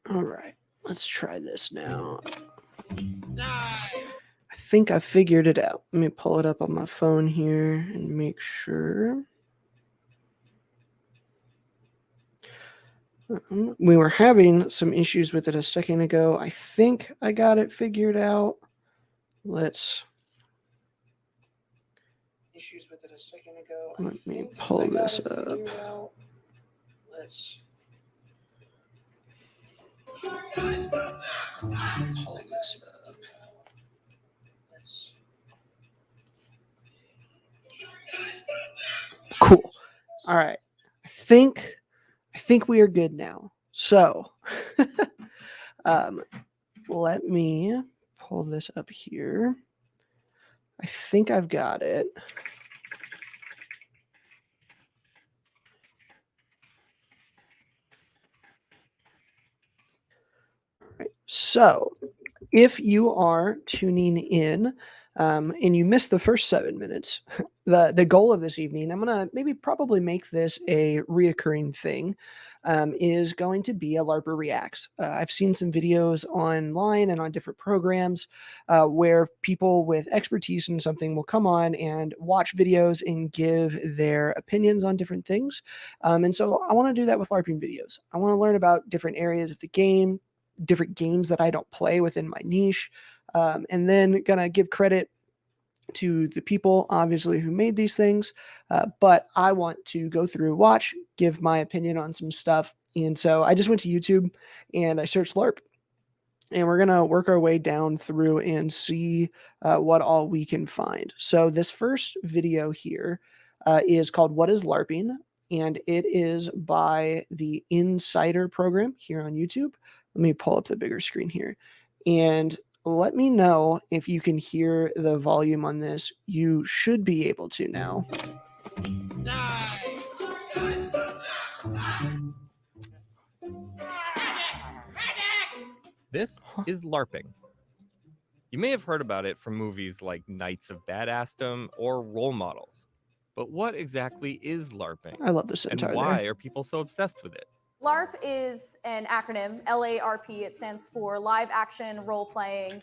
All right, let's try this now. I think I figured it out. Let me pull it up on my phone here and make sure. We were having some issues with it a second ago. I think I got it figured out. Let me pull this up. Let's pull this up. Cool. All right. I think we are good now. So let me pull this up here. I think I've got it. Right. So if you are tuning in and you missed the first 7 minutes, the goal of this evening, I'm going to probably make this a reoccurring thing, is going to be a Larper Reacts. I've seen some videos online and on different programs where people with expertise in something will come on and watch videos and give their opinions on different things. And so I want to do that with LARPing videos. I want to learn about different areas of the game, different games that I don't play within my niche, and then gonna give credit to the people obviously who made these things, but I want to go through, watch, give my opinion on some stuff. And so I just went to YouTube and I searched LARP, and we're gonna work our way down through and see what all we can find. So this first video here is called What is Larping, and it is by the Insider program here on YouTube. Let me pull up the bigger screen here and let me know if you can hear the volume on this. You should be able to now. This is LARPing. You may have heard about it from movies like Knights of Badassdom or Role Models. But what exactly is LARPing? I love this and entire why there. are people so obsessed with it? LARP is an acronym, LARP. It stands for live action role playing.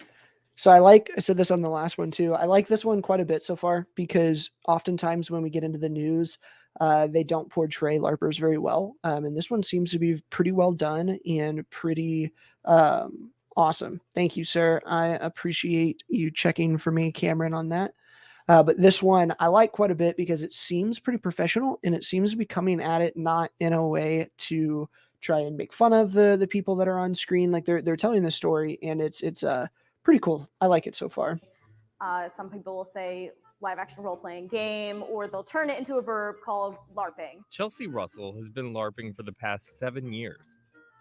So I said this on the last one too. I like this one quite a bit so far because oftentimes when we get into the news, they don't portray LARPers very well. And this one seems to be pretty well done and pretty awesome. Thank you, sir. I appreciate you checking for me, Cameron, on that. But this one I like quite a bit because it seems pretty professional, and it seems to be coming at it not in a way to try and make fun of the people that are on screen. Like they're telling the story, and it's pretty cool. I like it so far. Some people will say live action role playing game, or they'll turn it into a verb called LARPing. Chelsea Russell has been LARPing for the past 7 years,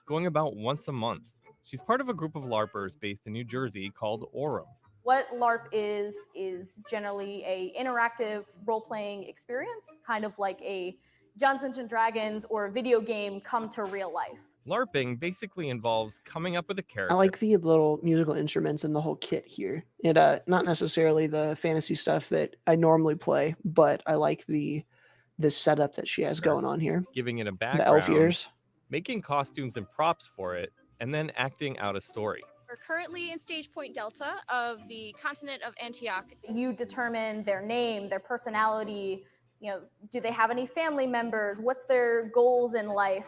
going about once a month. She's part of a group of LARPers based in New Jersey called Orem. What LARP is generally a interactive role-playing experience, kind of like a Dungeons and Dragons or a video game come to real life. LARPing basically involves coming up with a character. I like the little musical instruments and the whole kit here. It not necessarily the fantasy stuff that I normally play, but I like the setup that she has going on here. Giving it a background, the elf ears, making costumes and props for it, and then acting out a story. We're currently in Stage Point Delta of the continent of Antioch. You determine their name, their personality, do they have any family members? What's their goals in life?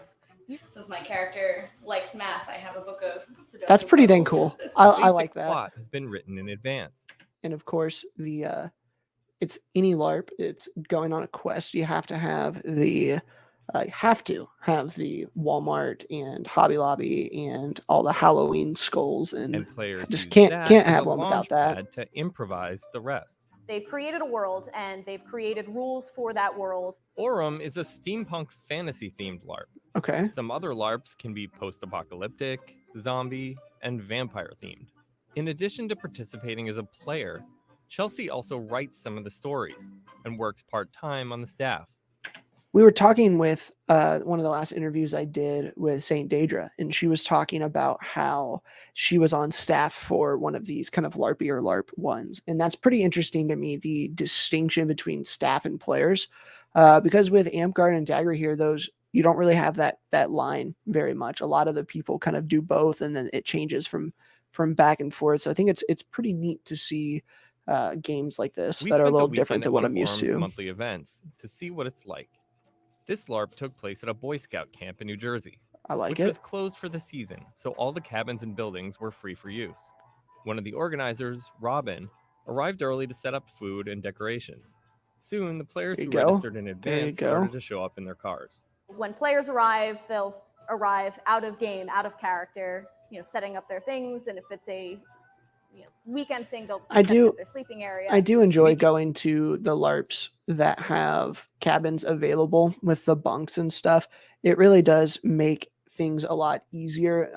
Since my character likes math, I have a book of Sudoku That's pretty dang puzzles. cool. I like that. Plot has been written in advance. And of course, it's any LARP. It's going on a quest. You have to have the Walmart and Hobby Lobby and all the Halloween skulls, and players just can't have one without that. To improvise the rest. They've created a world and they've created rules for that world. Orem is a steampunk fantasy themed LARP. Okay. Some other LARPs can be post-apocalyptic, zombie, and vampire themed. In addition to participating as a player, Chelsea also writes some of the stories and works part-time on the staff. We were talking with one of the last interviews I did with Saint Daedra, and she was talking about how she was on staff for one of these kind of LARPy or LARP ones. And that's pretty interesting to me, the distinction between staff and players. Because with Amtgard and Dagger here, those you don't really have that line very much. A lot of the people kind of do both, and then it changes from back and forth. So I think it's pretty neat to see games like this that are a little different than what I'm used to. Monthly events to see what it's like. This LARP took place at a Boy Scout camp in New Jersey, I like which it. was closed for the season, so all the cabins and buildings were free for use. One of the organizers, Robin, arrived early to set up food and decorations. Soon, the players There who you go. registered in advance started to show up in their cars. When players arrive, they'll arrive out of game, out of character, setting up their things. And if it's a weekend thing, they'll set up their sleeping area. I do enjoy going to the LARPs that have cabins available with the bunks and stuff. It really does make things a lot easier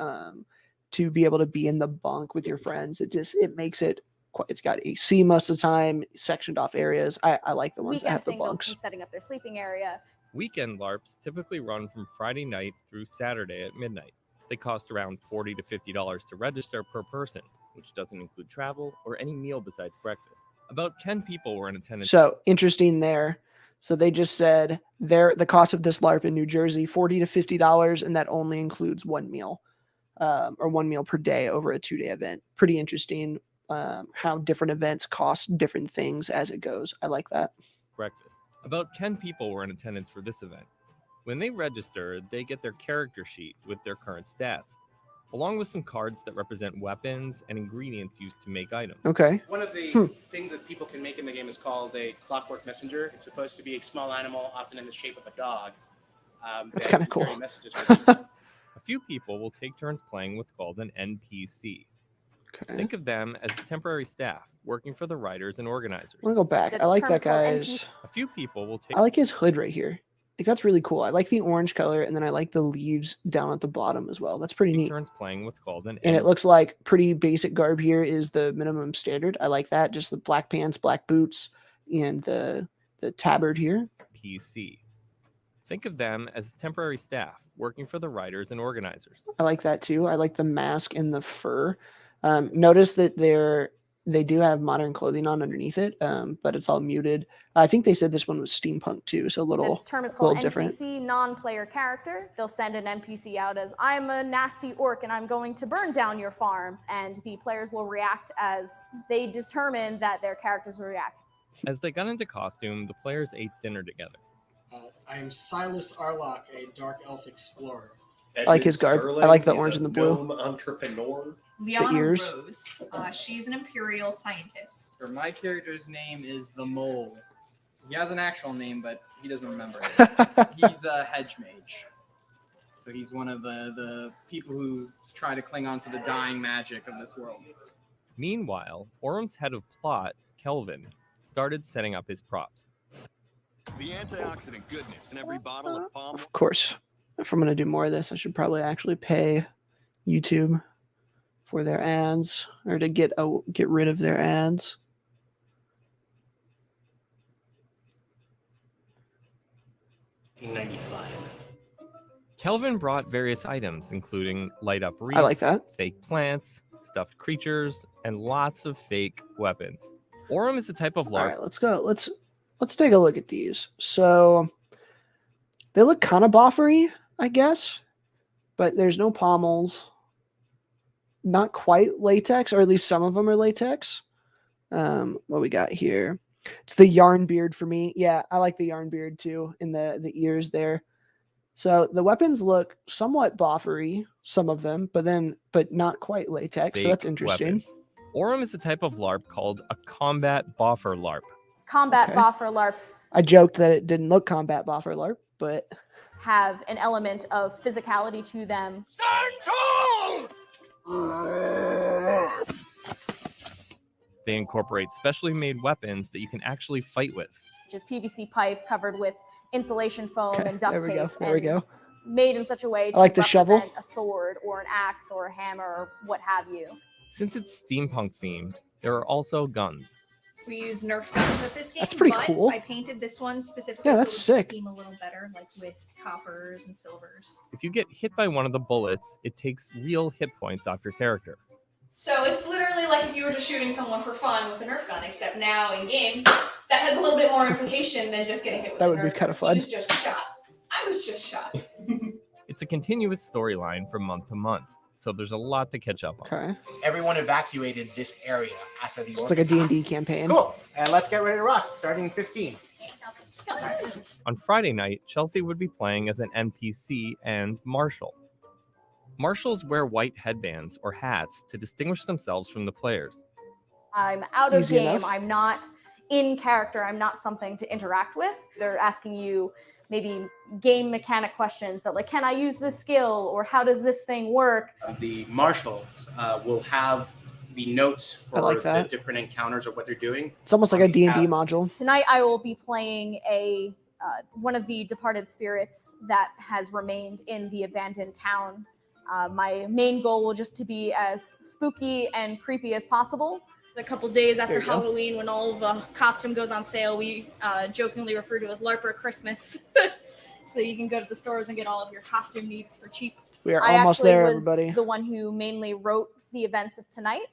to be able to be in the bunk with your friends. It makes it quite, it's got AC most of the time, sectioned off areas. I like the ones that have the bunks. Setting up their sleeping area. Weekend LARPs typically run from Friday night through Saturday at midnight. They cost around $40 to $50 to register per person, which doesn't include travel or any meal besides breakfast. About 10 people were in attendance. So interesting there. So they just said the cost of this LARP in New Jersey, $40 to $50, and that only includes one meal, or one meal per day over a 2-day event. Pretty interesting how different events cost different things as it goes. I like that. Breakfast. About 10 people were in attendance for this event. When they register, they get their character sheet with their current stats, along with some cards that represent weapons and ingredients used to make items. Okay. One of the things that people can make in the game is called a Clockwork Messenger. It's supposed to be a small animal, often in the shape of a dog. That's kind of cool. A few people will take turns playing what's called an NPC. Okay. Think of them as temporary staff working for the writers and organizers. I'm gonna go back. I like that guy's. A few people will take. I like his hood right here. Like, that's really cool. I like the orange color, and then I like the leaves down at the bottom as well. That's pretty neat. Turns playing what's called an. And it looks like pretty basic garb here is the minimum standard. I like that. Just the black pants, black boots, and the tabard here. PC. Think of them as temporary staff working for the writers and organizers. I like that too. I like the mask and the fur. Notice that they do have modern clothing on underneath it, but it's all muted. I think they said this one was steampunk too, so The term is called NPC, different. non-player character. They'll send an NPC out as, I'm a nasty orc and I'm going to burn down your farm. And the players will react as they determine that their characters will react. As they got into costume, the players ate dinner together. I am Silas Arlock, a dark elf explorer. I like his garb. I like the orange and the blue. Entrepreneur. Liana ears. Rose. She's an imperial scientist. My character's name is the Mole. He has an actual name, but he doesn't remember it. He's a hedge mage. So he's one of the people who try to cling on to the dying magic of this world. Meanwhile, Orum's head of plot, Kelvin, started setting up his props. The antioxidant goodness in every bottle of palm. Of course, if I'm going to do more of this, I should probably actually pay YouTube for their ads, or to get rid of their ads. $19.95. Kelvin brought various items, including light up wreaths, I like that. fake plants, stuffed creatures, and lots of fake weapons. Orum is the type of All LARP. right, let's go. Let's take a look at these. So they look kind of boffery, I guess, but there's no pommels. Not quite latex, or at least some of them are latex. What we got here? It's the yarn beard for me. Yeah, I like the yarn beard too, in the ears there. So the weapons look somewhat boffery, some of them, but not quite latex. So that's interesting. Weapons. Orum is a type of LARP called a combat boffer LARP. Combat Okay. boffer LARPs I joked that it didn't look combat boffer LARP, but have an element of physicality to them. They incorporate specially made weapons that you can actually fight with. Which is PVC pipe covered with insulation foam okay, and duct there we tape. go. There we go. Made in such a way to I like the shovel. represent a sword or an axe or a hammer or what have you. Since it's steampunk themed, there are also guns. We use Nerf guns at this game. That's pretty but cool. I painted this one specifically Yeah, so that's it would sick. scheme a little better, like with coppers and silvers. If you get hit by one of the bullets, it takes real hit points off your character. So it's literally like if you were just shooting someone for fun with a Nerf gun, except now in game, that has a little bit more implication than just getting hit with That a would be Nerf kinda gun. fun. He was just shot. I was just shy. It's a continuous storyline from month to month, so there's a lot to catch up on. Okay. Everyone evacuated this area after the It's like a D&D campaign. Cool. And let's get ready to rock, starting in 15. On Friday night, Chelsea would be playing as an NPC and Marshall. Marshals wear white headbands or hats to distinguish themselves from the players. I'm out of Easy game. enough. I'm not in character. I'm not something to interact with. They're asking you maybe game mechanic questions that like, can I use this skill, or how does this thing work? The marshals will have the notes I for like the that. different encounters or what they're doing. It's almost like on a these D&D tablets. module. Tonight I will be playing a one of the departed spirits that has remained in the abandoned town. My main goal will just to be as spooky and creepy as possible. A couple days after There you go. Halloween, when all of the costume goes on sale, we jokingly refer to as Larper Christmas. So you can go to the stores and get all of your costume needs for cheap. We are I almost actually there, was everybody. the one who mainly wrote the events of tonight.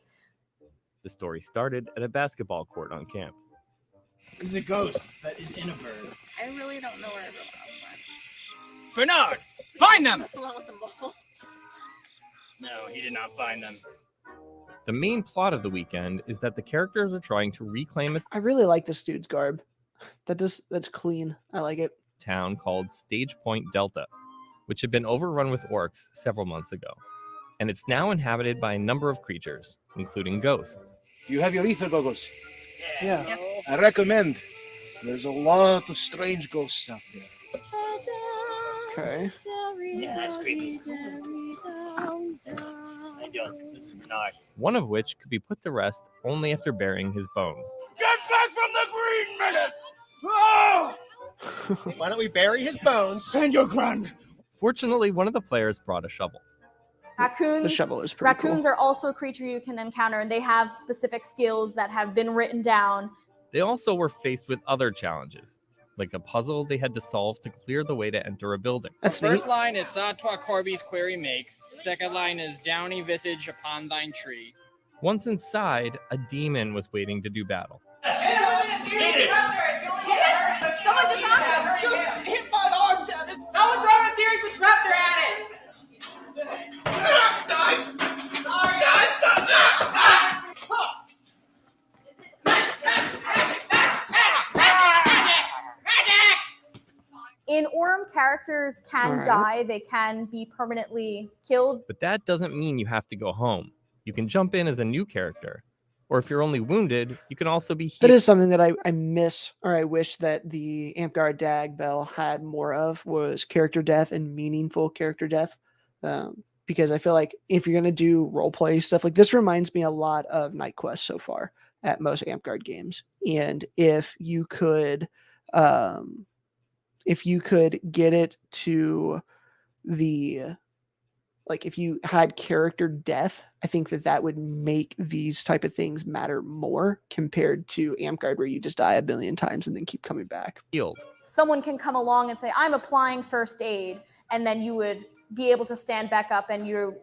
The story started at a basketball court on camp. He's a ghost that is in a bird. I really don't know where everyone else Bernard, find them! went. That's along with the mole. No, he did not find them. The main plot of the weekend is that the characters are trying to reclaim a I really like this dude's garb. That's clean. I like it. town called Stage Point Delta, which had been overrun with orcs several months ago. And it's now inhabited by a number of creatures, including ghosts. You have your ether goggles. Yeah. Yes. I recommend. There's a lot of strange ghosts out there. Okay. Yeah, that's creepy. I don't. This is Bernard. One of which could be put to rest only after burying his bones. Get back from the green menace! Oh! Why don't we bury his bones? Stand your ground! Fortunately, one of the players brought a shovel. Raccoons. The shovel is pretty Raccoons cool. are also a creature you can encounter, and they have specific skills that have been written down. They also were faced with other challenges, like a puzzle they had to solve to clear the way to enter a building. That's neat. First line is Saw Twa Corby's query make. Second line is Downy visage upon thine tree. Once inside, a demon was waiting to do battle. Someone just happened. Just hit my arm, someone throw a theory disruptor at it! In Orem, characters can Alright. die. They can be permanently killed. But that doesn't mean you have to go home. You can jump in as a new character. Or if you're only wounded, you can also be That healed. is something that I miss, or I wish that the Amtgard Dag Bell had more of, was character death and meaningful character death. Because I feel like if you're going to do role play stuff, like this reminds me a lot of Night Quest so far at most Amtgard games. And if you could get it to the, like if you had character death, I think that would make these type of things matter more compared to Amtgard, where you just die a billion times and then keep coming back. healed. Someone can come along and say, I'm applying first aid, and then you would be able to stand back up and you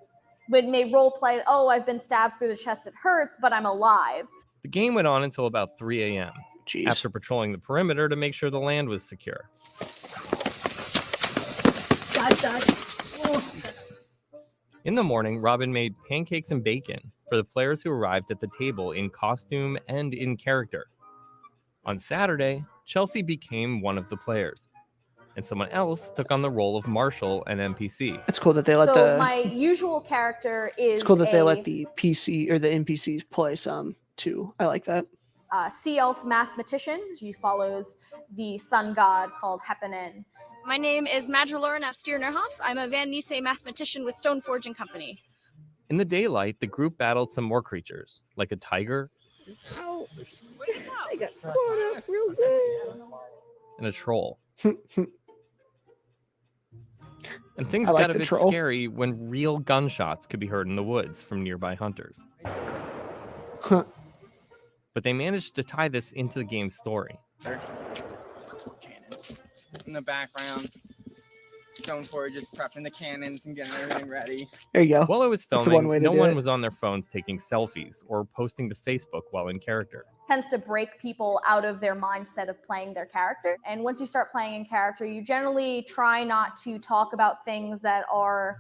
may role play, oh, I've been stabbed through the chest, it hurts, but I'm alive. The game went on until about 3 a.m. Jeez. after patrolling the perimeter to make sure the land was secure. In the morning, Robin made pancakes and bacon for the players who arrived at the table in costume and in character. On Saturday, Chelsea became one of the players, and someone else took on the role of Marshall and NPC. It's cool that they let So my usual character is it's cool that they let a the PC or the NPCs play some too. I like that. sea elf mathematician. She follows the sun god called Hepenen. My name is Madrelor Navstirnerhoff. I'm a Van Nisse mathematician with Stoneforge and Company. In the daylight, the group battled some more creatures, like a tiger and a troll. And things I like got a the bit troll. scary when real gunshots could be heard in the woods from nearby hunters. Huh. But they managed to tie this into the game's story. In the background. Stoneforge is prepping the cannons and getting everything ready. There you go. While I was That's the one filming, way to no do one it. was on their phones taking selfies or posting to Facebook while in character. Tends to break people out of their mindset of playing their character. And once you start playing in character, you generally try not to talk about things that are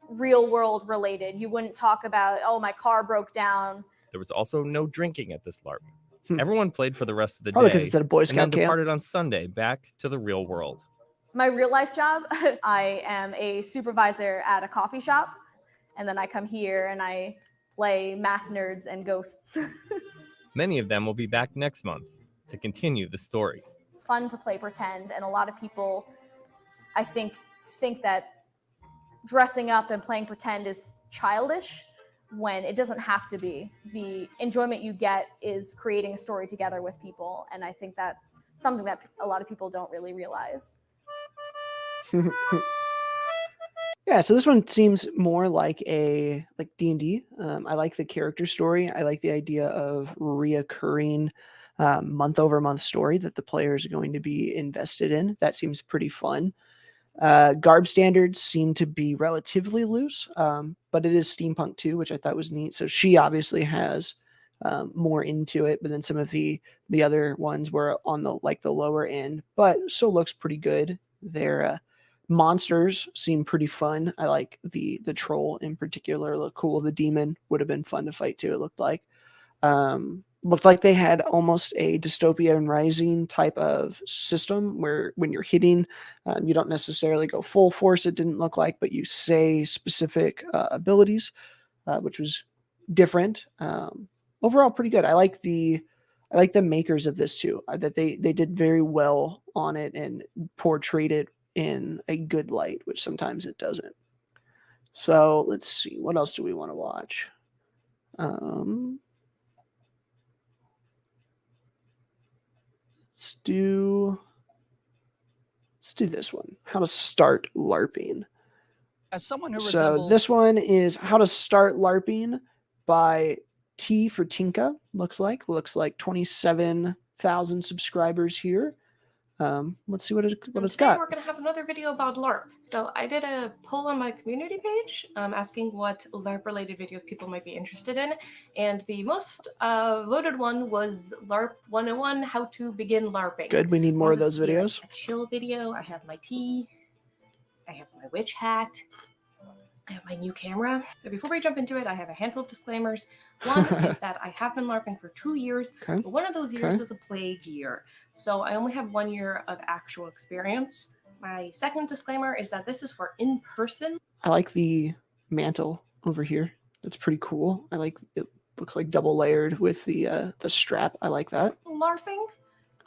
real world related. You wouldn't talk about, oh, my car broke down. There was also no drinking at this LARP. Everyone played for the rest of the Probably 'cause day it's at a Boy and Scout then camp. departed on Sunday back to the real world. My real life job, I am a supervisor at a coffee shop. And then I come here and I play math nerds and ghosts. Many of them will be back next month to continue the story. It's fun to play pretend, and a lot of people, I think that dressing up and playing pretend is childish when it doesn't have to be. The enjoyment you get is creating a story together with people, and I think that's something that a lot of people don't really realize. Yeah, so this one seems more like D&D. I like the character story. I like the idea of reoccurring month-over-month story that the players are going to be invested in. That seems pretty fun. Garb standards seem to be relatively loose, but it is steampunk too, which I thought was neat. So she obviously has more into it, but then some of the other ones were on the lower end, but still looks pretty good. Their monsters seem pretty fun. I like the troll in particular. Look cool. The demon would have been fun to fight too. It looked like. Looked like they had almost a Dystopia and Rising type of system where when you're hitting, you don't necessarily go full force, it didn't look like, but you say specific abilities, which was different. Overall, pretty good. I like the makers of this too, that they did very well on it and portrayed it in a good light, which sometimes it doesn't. So let's see, what else do we want to watch? Let's do this one. How to Start Larping. As someone who So resembles this one is How to Start Larping by T for Tinka. Looks like 27,000 subscribers here. Let's see what it's Today got. we're going to have another video about LARP. So I did a poll on my community page asking what LARP-related videos people might be interested in, and the most voted one was LARP 101, How to Begin LARPing. Good, we need more of This those is videos. a chill video. I have my tea. I have my witch hat. I have my new camera. So before we jump into it, I have a handful of disclaimers. One is that I have been LARPing for 2 years, Okay. but one of those years was a plague year. So I only have 1 year of actual experience. My second disclaimer is that this is for in-person. I like the mantle over here. That's pretty cool. I like it. Looks like double layered with the strap. I like that. LARPing.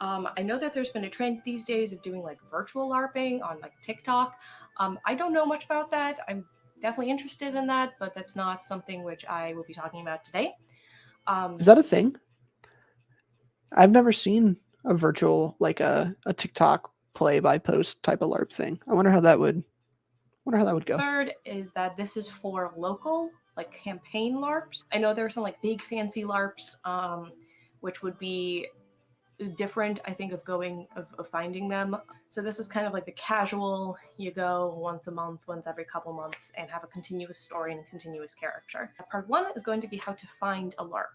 I know that there's been a trend these days of doing like virtual LARPing on like TikTok. I don't know much about that. I'm definitely interested in that, but that's not something which I will be talking about today. Is that a thing? I've never seen a virtual, like a TikTok play by post type of LARP thing. I wonder how that would go. Third is that this is for local, like campaign LARPs. I know there are some like big fancy LARPs, which would be different, I think, of finding them. So this is kind of like the casual, you go once a month, once every couple months, and have a continuous story and a continuous character. Part 1 is going to be how to find a LARP.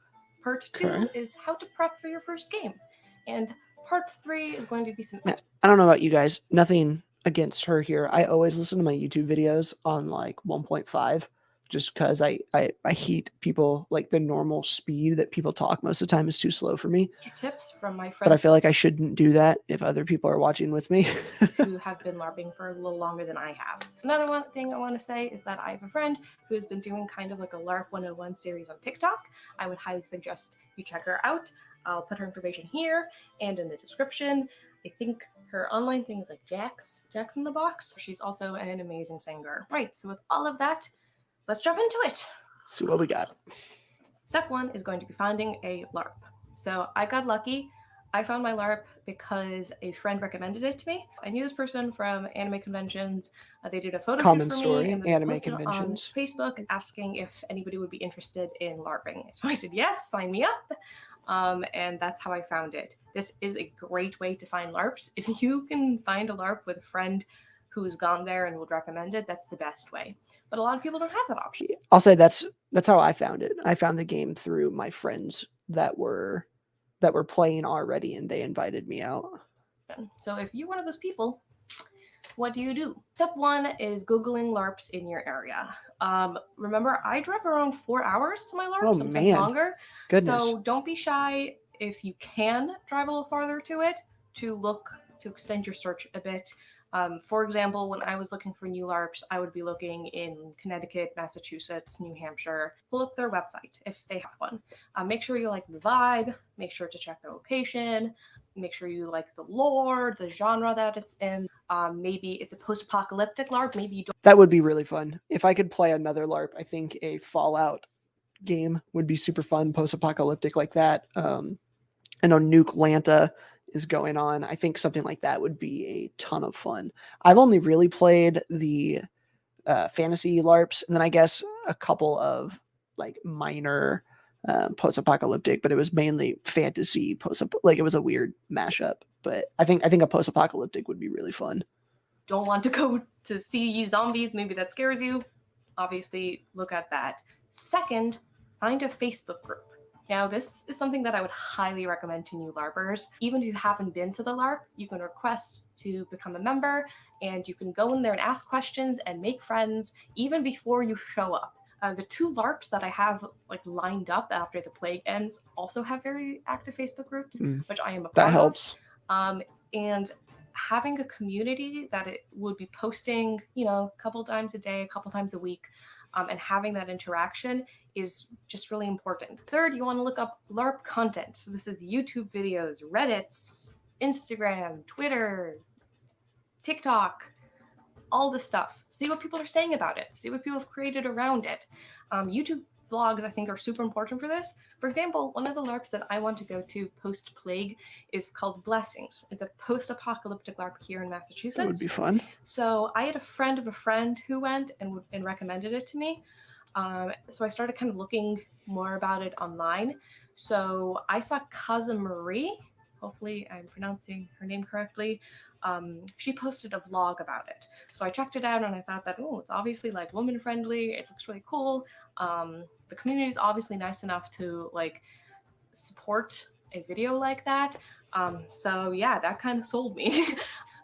Part 2 is how to prep for your first game. And part 3 is going to be some... I don't know about you guys. Nothing against her here. I always listen to my YouTube videos on like 1.5 just because I hate people, like the normal speed that people talk most of the time is too slow for me. Tips from my But I friends feel like I shouldn't do that if other people are watching with me. who have been LARPing for a little longer than I have. Another one thing I want to say is that I have a friend who's been doing kind of like a LARP 101 series on TikTok. I would highly suggest you check her out. I'll put her information here and in the description. I think her online thing is like Jax in the Box. She's also an amazing singer. Right, so with all of that, let's jump into it. Let's see what we got. Step 1 is going to be finding a LARP. So I got lucky. I found my LARP because a friend recommended it to me. I knew this person from anime conventions. They did a photo Common shoot for story, me and then anime posted conventions. on Facebook asking if anybody would be interested in LARPing. So I said, yes, sign me up. And that's how I found it. This is a great way to find LARPs. If you can find a LARP with a friend who's gone there and would recommend it, that's the best way. But a lot of people don't have that option. I'll say that's how I found it. I found the game through my friends that were playing already, and they invited me out. So if you're one of those people, what do? Step 1 is Googling LARPs in your area. Remember, I drive around 4 hours to my LARP, sometimes man. longer. Goodness. So don't be shy if you can drive a little farther to it to extend your search a bit. For example, when I was looking for new LARPs, I would be looking in Connecticut, Massachusetts, New Hampshire. Pull up their website if they have one. Make sure you like the vibe. Make sure to check the location. Make sure you like the lore, the genre that it's in. Maybe it's a post-apocalyptic LARP. Maybe you don't. That would be really fun. If I could play another LARP, I think a Fallout game would be super fun, post-apocalyptic like that. I know Nuke Lanta is going on. I think something like that would be a ton of fun. I've only really played the fantasy LARPs, and then I guess a couple of like minor post-apocalyptic, but it was mainly fantasy like it was a weird mashup. But I think a post-apocalyptic would be really fun. Don't want to go to see zombies, maybe that scares you. Obviously, look at that. Second, find a Facebook group. Now, this is something that I would highly recommend to new LARPers. Even if you haven't been to the LARP, you can request to become a member, and you can go in there and ask questions and make friends even before you show up. The 2 LARPs that I have like lined up after the plague ends also have very active Facebook groups, which I am a part that helps. of. And having a community that it would be posting, a couple times a day, a couple times a week, and having that interaction is just really important. Third, you want to look up LARP content. So this is YouTube videos, Reddits, Instagram, Twitter, TikTok, all this stuff. See what people are saying about it. See what people have created around it. YouTube vlogs, I think, are super important for this. For example, one of the LARPs that I want to go to post-plague is called Blessings. It's a post-apocalyptic LARP here in Massachusetts. That would be fun. So I had a friend of a friend who went and recommended it to me. So I started kind of looking more about it online. So I saw Kaza Marie, hopefully I'm pronouncing her name correctly. She posted a vlog about it. So I checked it out and I thought that, it's obviously like woman friendly. It looks really cool. The community is obviously nice enough to like support a video like that. So yeah, that kind of sold me.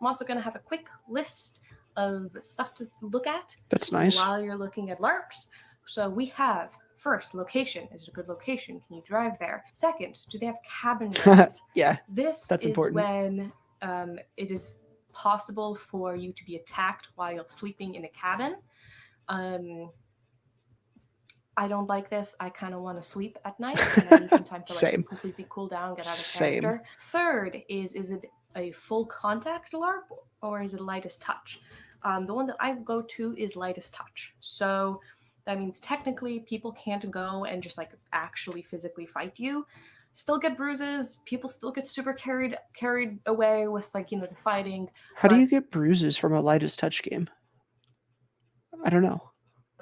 I'm also going to have a quick list of stuff to look at. That's nice. While you're looking at LARPs. So we have, first, location. Is it a good location? Can you drive there? Second, do they have cabin rides? Yeah, This that's is important. when it is possible for you to be attacked while sleeping in a cabin. I don't like this. I kind of want to sleep at night. And I need some time to Same. Completely cool down, get out of Same. character. Third is it a full contact LARP or is it lightest touch? The one that I go to is lightest touch. So that means technically people can't go and just like actually physically fight you. Still get bruises. People still get super carried away with like, the fighting. How do you get bruises from a lightest touch game? I don't know.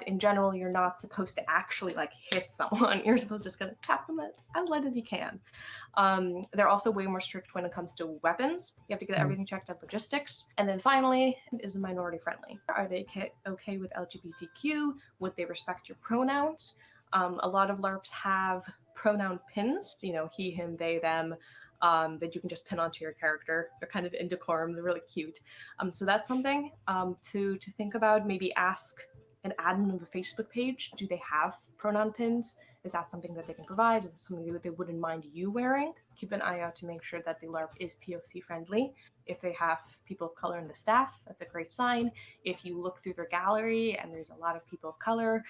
In general, you're not supposed to actually like hit someone. You're supposed to just kind of tap them as light as you can. They're also way more strict when it comes to weapons. You have to get everything checked out, logistics. And then finally, is it minority friendly? Are they okay with LGBTQ? Would they respect your pronouns? A lot of LARPs have pronoun pins, he, him, they, them, that you can just pin onto your character. They're kind of in decorum. They're really cute. So that's something to think about. Maybe ask an admin of a Facebook page, do they have pronoun pins? Is that something that they can provide? Is it something that they wouldn't mind you wearing? Keep an eye out to make sure that the LARP is POC friendly. If they have people of color in the staff, that's a great sign. If you look through their gallery and there's a lot of people of color,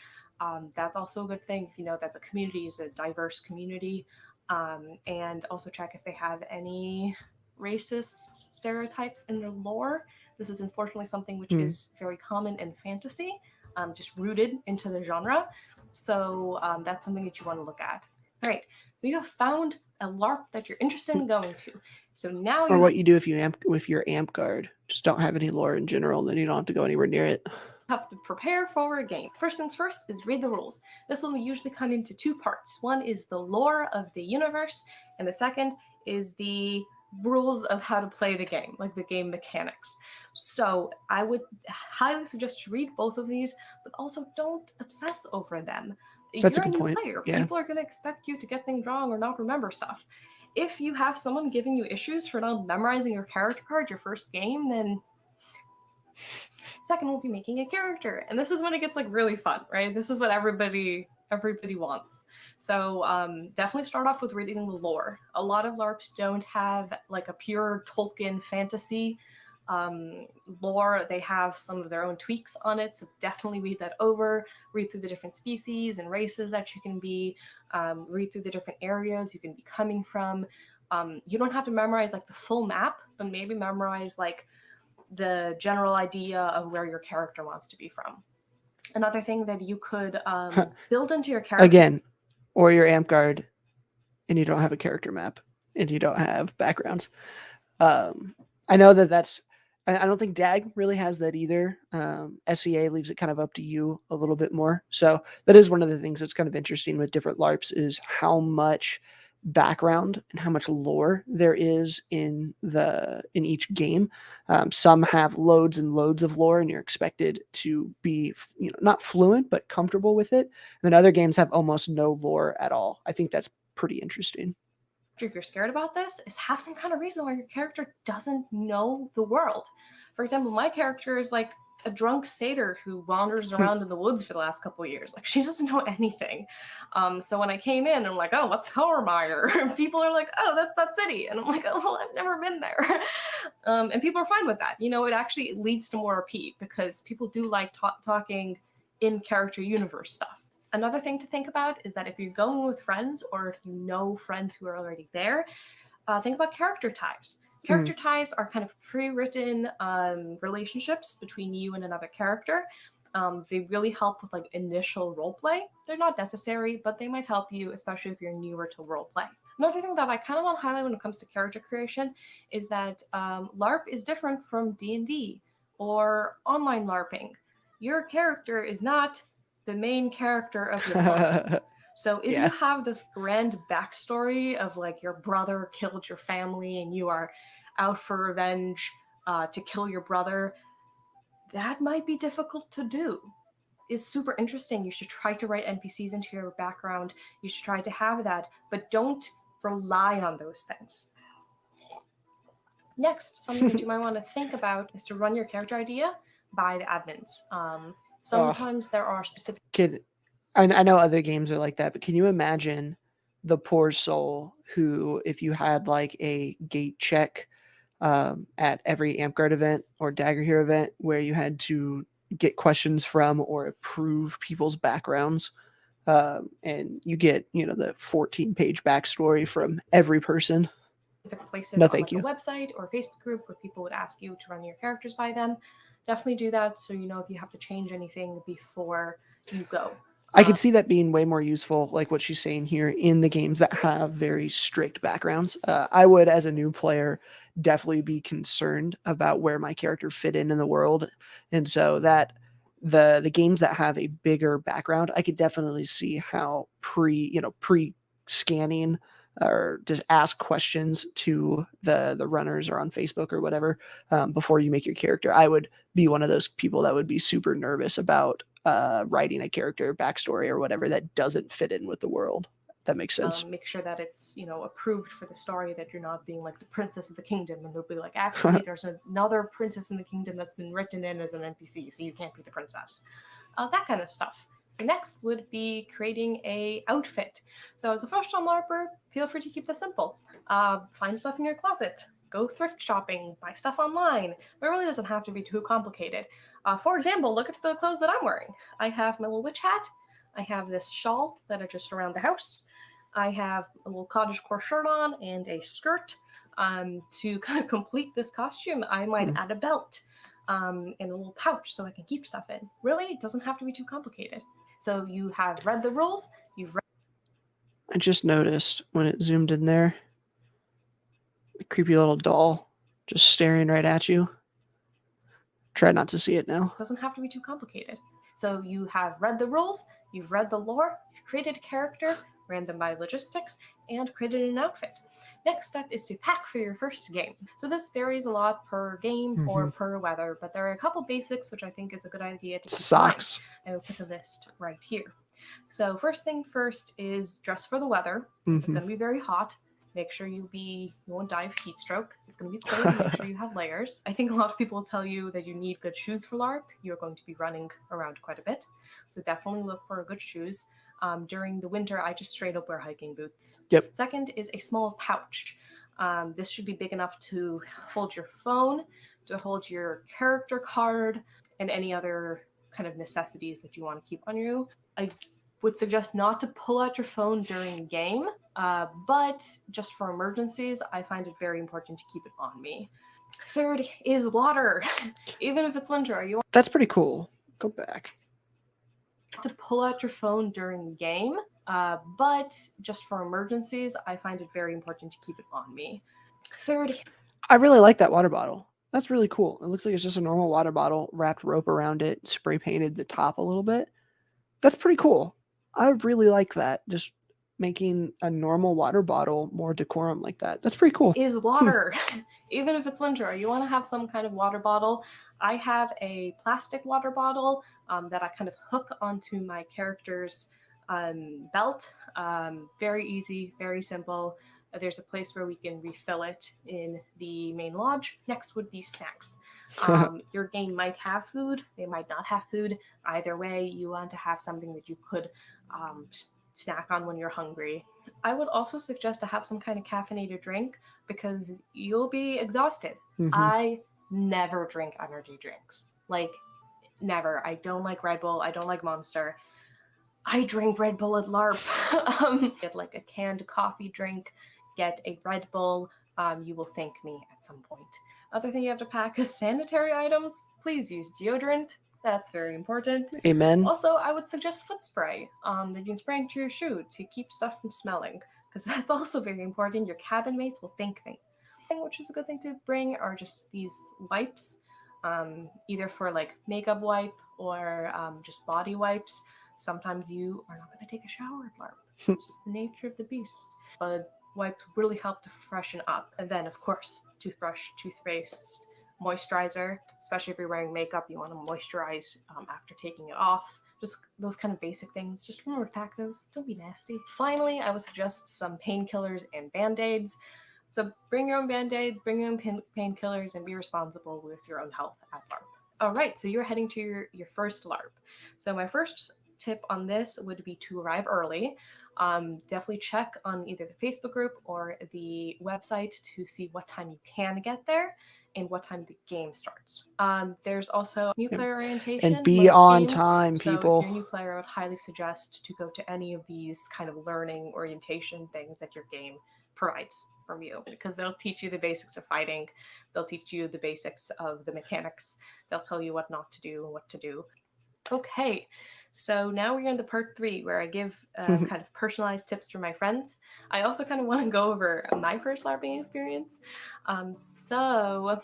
that's also a good thing. If you know that the community is a diverse community. And also check if they have any racist stereotypes in their lore. This is unfortunately something which is very common in fantasy. Just rooted into the genre. So that's something that you want to look at. All right, so you have found a LARP that you're interested in going to. So now or what you do if you amp with your amp guard. Just don't have any lore in general, and then you don't have to go anywhere near it. Have to prepare for a game. First things first is read the rules. This will usually come into 2 parts. One is the lore of the universe, and the second is the rules of how to play the game, like the game mechanics. So I would highly suggest to read both of these, but also don't obsess over them. That's a You're a good new point. player. Yeah. People are going to expect you to get things wrong or not remember stuff. If you have someone giving you issues for not memorizing your character card your first game, then second we'll be making a character. And this is when it gets like really fun, right? This is what everybody wants. So definitely start off with reading the lore. A lot of LARPs don't have like a pure Tolkien fantasy lore. They have some of their own tweaks on it, so definitely read that over. Read through the different species and races that you can be. Read through the different areas you can be coming from. You don't have to memorize like the full map, but maybe memorize like the general idea of where your character wants to be from. Another thing that you could build into your character Again, or your amp guard, and you don't have a character map, and you don't have backgrounds. I know that's. I don't think DAG really has that either. SEA leaves it kind of up to you a little bit more. So that is one of the things that's kind of interesting with different LARPs is how much background and how much lore there is in each game. Some have loads and loads of lore, and you're expected to be, not fluent but comfortable with it. And then other games have almost no lore at all. I think that's pretty interesting. if you're scared about this, is have some kind of reason why your character doesn't know the world. For example, my character is like a drunk satyr who wanders around in the woods for the last couple of years. Like, she doesn't know anything. So when I came in, I'm like, oh, what's Cormire? People are like, oh, that's that city. And I'm like, oh, well, I've never been there. And people are fine with that. It actually leads to more repeat because people do like talking in character universe stuff. Another thing to think about is that if you're going with friends or if you know friends who are already there, think about character ties. Character ties are kind of pre-written relationships between you and another character. They really help with like initial roleplay. They're not necessary, but they might help you, especially if you're newer to roleplay. Another thing that I kind of want to highlight when it comes to character creation is that LARP is different from D&D or online LARPing. Your character is not the main character of your LARP. So if you have this grand backstory of like your brother killed your family and you are out for revenge to kill your brother, that might be difficult to do. It's super interesting. You should try to write NPCs into your background. You should try to have that, but don't rely on those things. Next, something that you might want to think about is to run your character idea by the admins. Sometimes there are specific... I know other games are like that, but can you imagine the poor soul who, if you had like a gate check at every Amp-Guard event or Dagger Hero event where you had to get questions from or approve people's backgrounds, and you get, the 14-page backstory from every person. Places no, on thank like you. a website or a Facebook group where people would ask you to run your characters by them. Definitely do that so you know if you have to change anything before you go. I could see that being way more useful, like what she's saying here, in the games that have very strict backgrounds. I would, as a new player, definitely be concerned about where my character fit in the world. And so that the games that have a bigger background, I could definitely see how pre-scanning or just ask questions to the runners or on Facebook or whatever before you make your character. I would be one of those people that would be super nervous about writing a character backstory or whatever that doesn't fit in with the world. That makes sense. Make sure that it's approved for the story, that you're not being like the princess of the kingdom and they'll be like, actually there's another princess in the kingdom that's been written in as an NPC, so you can't be the princess. That kind of stuff. So next would be creating a outfit. So as a first-time LARPer, feel free to keep this simple. Find stuff in your closet, go thrift shopping, buy stuff online. But it really doesn't have to be too complicated. For example, look at the clothes that I'm wearing. I have my little witch hat. I have this shawl that I just around the house. I have a little cottagecore shirt on and a skirt. To kind of complete this costume, I might add a belt and a little pouch so I can keep stuff in. Really, it doesn't have to be too complicated. So you have read the rules. I just noticed when it zoomed in there, the creepy little doll just staring right at you. Try not to see it now. It doesn't have to be too complicated. So you have read the rules, you've read the lore, you've created a character. ran them by logistics, and created an outfit. Next step is to pack for your first game. So this varies a lot per game or per weather, but there are a couple basics which I think is a good idea to keep in mind. Socks. I will put a list right here. So first thing first is dress for the weather. If it's going to be very hot, make sure you won't die of heat stroke. It's going to be cold, make sure you have layers. I think a lot of people will tell you that you need good shoes for LARP. You're going to be running around quite a bit. So definitely look for good shoes. During the winter, I just straight up wear hiking boots. Yep. Second is a small pouch. This should be big enough to hold your phone, to hold your character card, and any other kind of necessities that you want to keep on you. I would suggest not to pull out your phone during game, but just for emergencies, I find it very important to keep it on me. Third is water. Even if it's winter, you want That's pretty cool. Go back. to pull out your phone during game, but just for emergencies, I find it very important to keep it on me. Third, I really like that water bottle. That's really cool. It looks like it's just a normal water bottle, wrapped rope around it, spray painted the top a little bit. That's pretty cool. I really like that. Just making a normal water bottle more decorum like that. That's pretty cool. is water. Even if it's winter, you want to have some kind of water bottle. I have a plastic water bottle that I kind of hook onto my character's belt. Very easy, very simple. There's a place where we can refill it in the main lodge. Next would be snacks. Your game might have food, they might not have food. Either way, you want to have something that you could snack on when you're hungry. I would also suggest to have some kind of caffeinated drink because you'll be exhausted. I never drink energy drinks. Like, never. I don't like Red Bull. I don't like Monster. I drink Red Bull at LARP. Get like a canned coffee drink, get a Red Bull. You will thank me at some point. Other thing you have to pack is sanitary items. Please use deodorant. That's very important. Amen. Also, I would suggest foot spray that you can spray into your shoe to keep stuff from smelling, because that's also very important. Your cabin mates will thank me. Which is a good thing to bring are just these wipes, either for like makeup wipe or just body wipes. Sometimes you are not going to take a shower at LARP. It's just the nature of the beast. But wipes really help to freshen up. And then, of course, toothbrush, toothpaste, moisturizer. Especially if you're wearing makeup, you want to moisturize after taking it off. Just those kind of basic things. Just remember to pack those. Don't be nasty. Finally, I would suggest some painkillers and band-aids. So bring your own band-aids, bring your own painkillers, and be responsible with your own health at LARP. All right, so you're heading to your first LARP. So my first tip on this would be to arrive early. Definitely check on either the Facebook group or the website to see what time you can get there and what time the game starts. There's also new player orientation. And be on time, so people. if you're a new player, I would highly suggest to go to any of these kind of learning orientation things that your game provides from you, because they'll teach you the basics of fighting. They'll teach you the basics of the mechanics. They'll tell you what not to do and what to do. Okay, so now we're in the part 3 where I give kind of personalized tips for my friends. I also kind of want to go over my first LARPing experience. So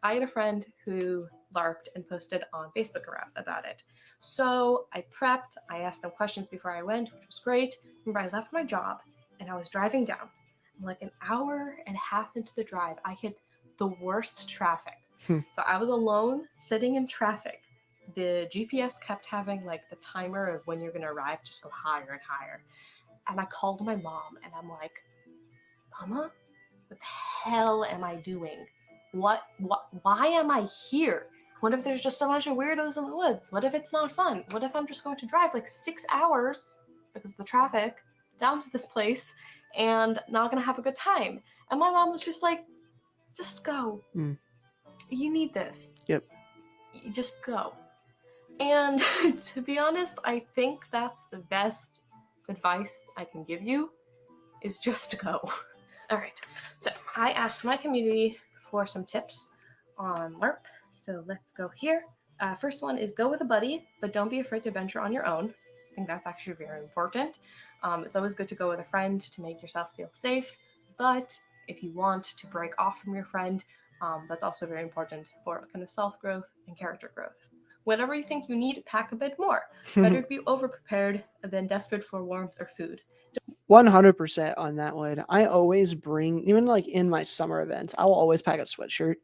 I had a friend who LARPed and posted on Facebook about it. So I prepped, I asked them questions before I went, which was great. Remember, I left my job and I was driving down. Like an hour and a half into the drive, I hit the worst traffic. So I was alone sitting in traffic. The GPS kept having like the timer of when you're going to arrive just go higher and higher. And I called my mom and I'm like, Mama, what the hell am I doing? Why am I here? What if there's just a bunch of weirdos in the woods? What if it's not fun? What if I'm just going to drive like 6 hours because of the traffic down to this place and not going to have a good time? And my mom was just like, just go. You need this. Yep. You just go. And to be honest, I think that's the best advice I can give you, is just to go. All right, so I asked my community for some tips on LARP, so let's go here. First one is go with a buddy, but don't be afraid to venture on your own. I think that's actually very important. It's always good to go with a friend to make yourself feel safe, but if you want to break off from your friend, that's also very important for kind of self-growth and character growth. Whenever you think you need, pack a bit more. Better to be over-prepared than desperate for warmth or food. 100% on that one. I always bring, even like in my summer events, I will always pack a sweatshirt.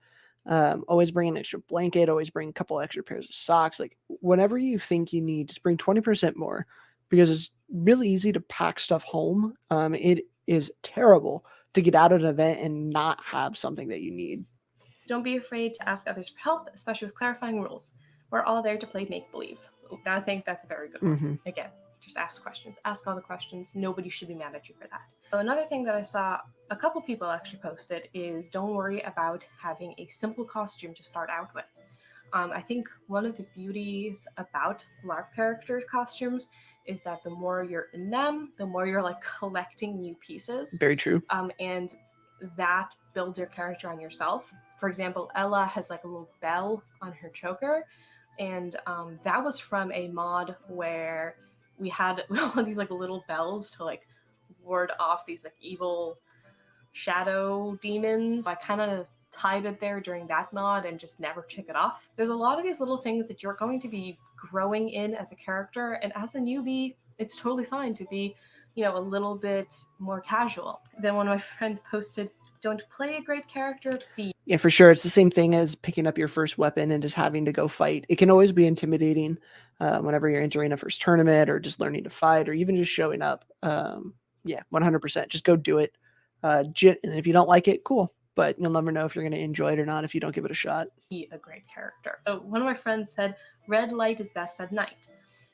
Always bring an extra blanket, always bring a couple extra pairs of socks. Like whenever you think you need, just bring 20% more, because it's really easy to pack stuff home. It is terrible to get out of an event and not have something that you need. Don't be afraid to ask others for help, especially with clarifying rules. We're all there to play make-believe. I think that's a very good one. Again, just ask questions. Ask all the questions. Nobody should be mad at you for that. So another thing that I saw a couple people actually posted is don't worry about having a simple costume to start out with. I think one of the beauties about LARP characters' costumes is that the more you're in them, the more you're like collecting new pieces. Very true. And that builds your character on yourself. For example, Ella has like a little bell on her choker, and that was from a mod where we had all these like little bells to like ward off these like evil shadow demons. I kind of tied it there during that mod and just never took it off. There's a lot of these little things that you're going to be growing in as a character, and as a newbie, it's totally fine to be, you know, a little bit more casual. Then one of my friends posted, don't play a great character, be. Yeah, for sure. It's the same thing as picking up your first weapon and just having to go fight. It can always be intimidating whenever you're entering a first tournament or just learning to fight or even just showing up. Yeah, 100%. Just go do it. And if you don't like it, cool. But you'll never know if you're going to enjoy it or not if you don't give it a shot. Be a great character. So one of my friends said, red light is best at night.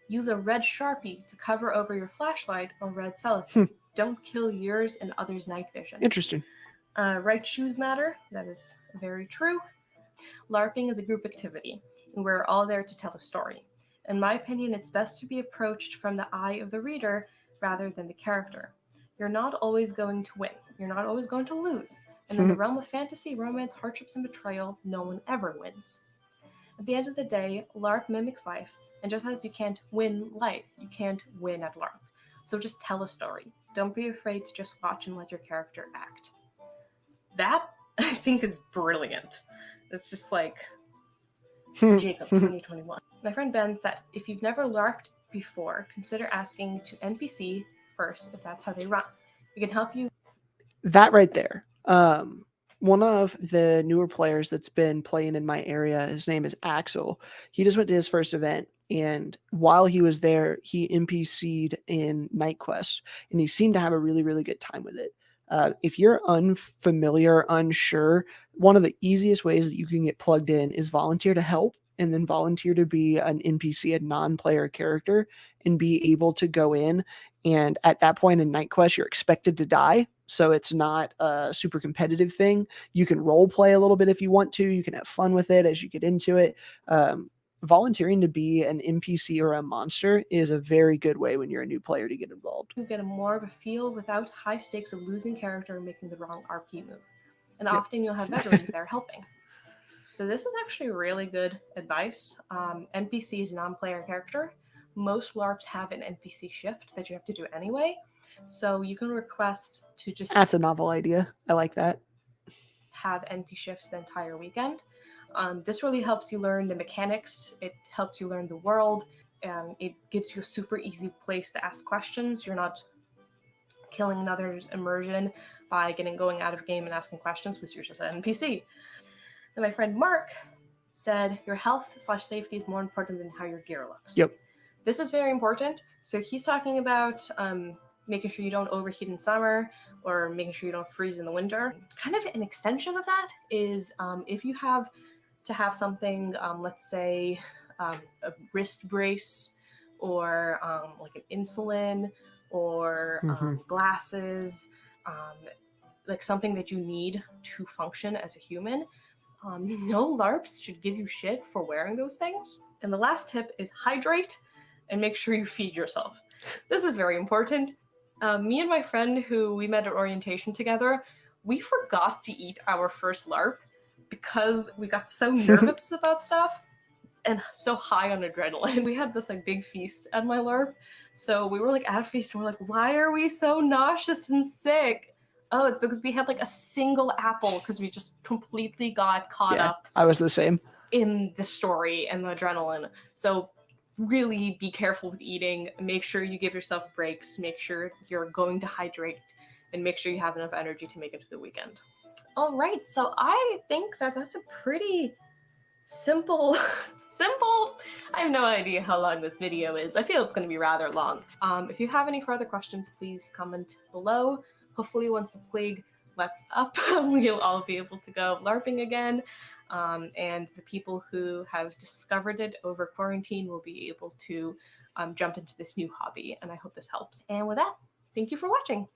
Use a red Sharpie to cover over your flashlight or red cellophane. Don't kill yours and others' night vision. Interesting. Right shoes matter. That is very true. LARPing is a group activity, and we're all there to tell a story. In my opinion, it's best to be approached from the eye of the reader rather than the character. You're not always going to win. You're not always going to lose. And in the realm of fantasy, romance, hardships, and betrayal, no one ever wins. At the end of the day, LARP mimics life, and just as you can't win life, you can't win at LARP. So just tell a story. Don't be afraid to just watch and let your character act. That, I think, is brilliant. It's just like Jacob 2021. My friend Ben said, if you've never LARPed before, consider asking to NPC first if that's how they run. We can help you. That right there. One of the newer players that's been playing in my area, his name is Axel. He just went to his first event, and while he was there, he NPC'd in Night Quest, and he seemed to have a really, really good time with it. If you're unfamiliar, unsure, one of the easiest ways that you can get plugged in is volunteer to help, and then volunteer to be an NPC, a non-player character, and be able to go in. And at that point in Night Quest, you're expected to die. So it's not a super competitive thing. You can role play a little bit if you want to. You can have fun with it as you get into it. Volunteering to be an NPC or a monster is a very good way when you're a new player to get involved. You get more of a feel without high stakes of losing character and making the wrong RP move. And often you'll have veterans there helping. So this is actually really good advice. NPC is non-player character. Most LARPs have an NPC shift that you have to do anyway. So you can request to just... That's a novel idea. I like that. ...have NP shifts the entire weekend. This really helps you learn the mechanics. It helps you learn the world. It gives you a super easy place to ask questions. You're not killing another immersion by going out of game and asking questions because you're just an NPC. And my friend Mark said, your health/safety is more important than how your gear looks. Yep. This is very important. So he's talking about making sure you don't overheat in summer or making sure you don't freeze in the winter. Kind of an extension of that is if you have to have something, let's say a wrist brace or like an insulin or glasses, like something that you need to function as a human. No LARPs should give you shit for wearing those things. And the last tip is hydrate and make sure you feed yourself. This is very important. Me and my friend who we met at orientation together, we forgot to eat our first LARP because we got so nervous about stuff and so high on adrenaline. We had this like big feast at my LARP. So we were like at a feast and we're like, why are we so nauseous and sick? Oh, it's because we had like a single apple because we just completely got caught up. I was the same. in the story and the adrenaline. So really be careful with eating. Make sure you give yourself breaks. Make sure you're going to hydrate, and make sure you have enough energy to make it to the weekend. All right, so I think that that's a pretty simple. I have no idea how long this video is. I feel it's going to be rather long. If you have any further questions, please comment below. Hopefully once the plague lets up, we'll all be able to go LARPing again. And the people who have discovered it over quarantine will be able to jump into this new hobby, and I hope this helps. And with that, thank you for watching.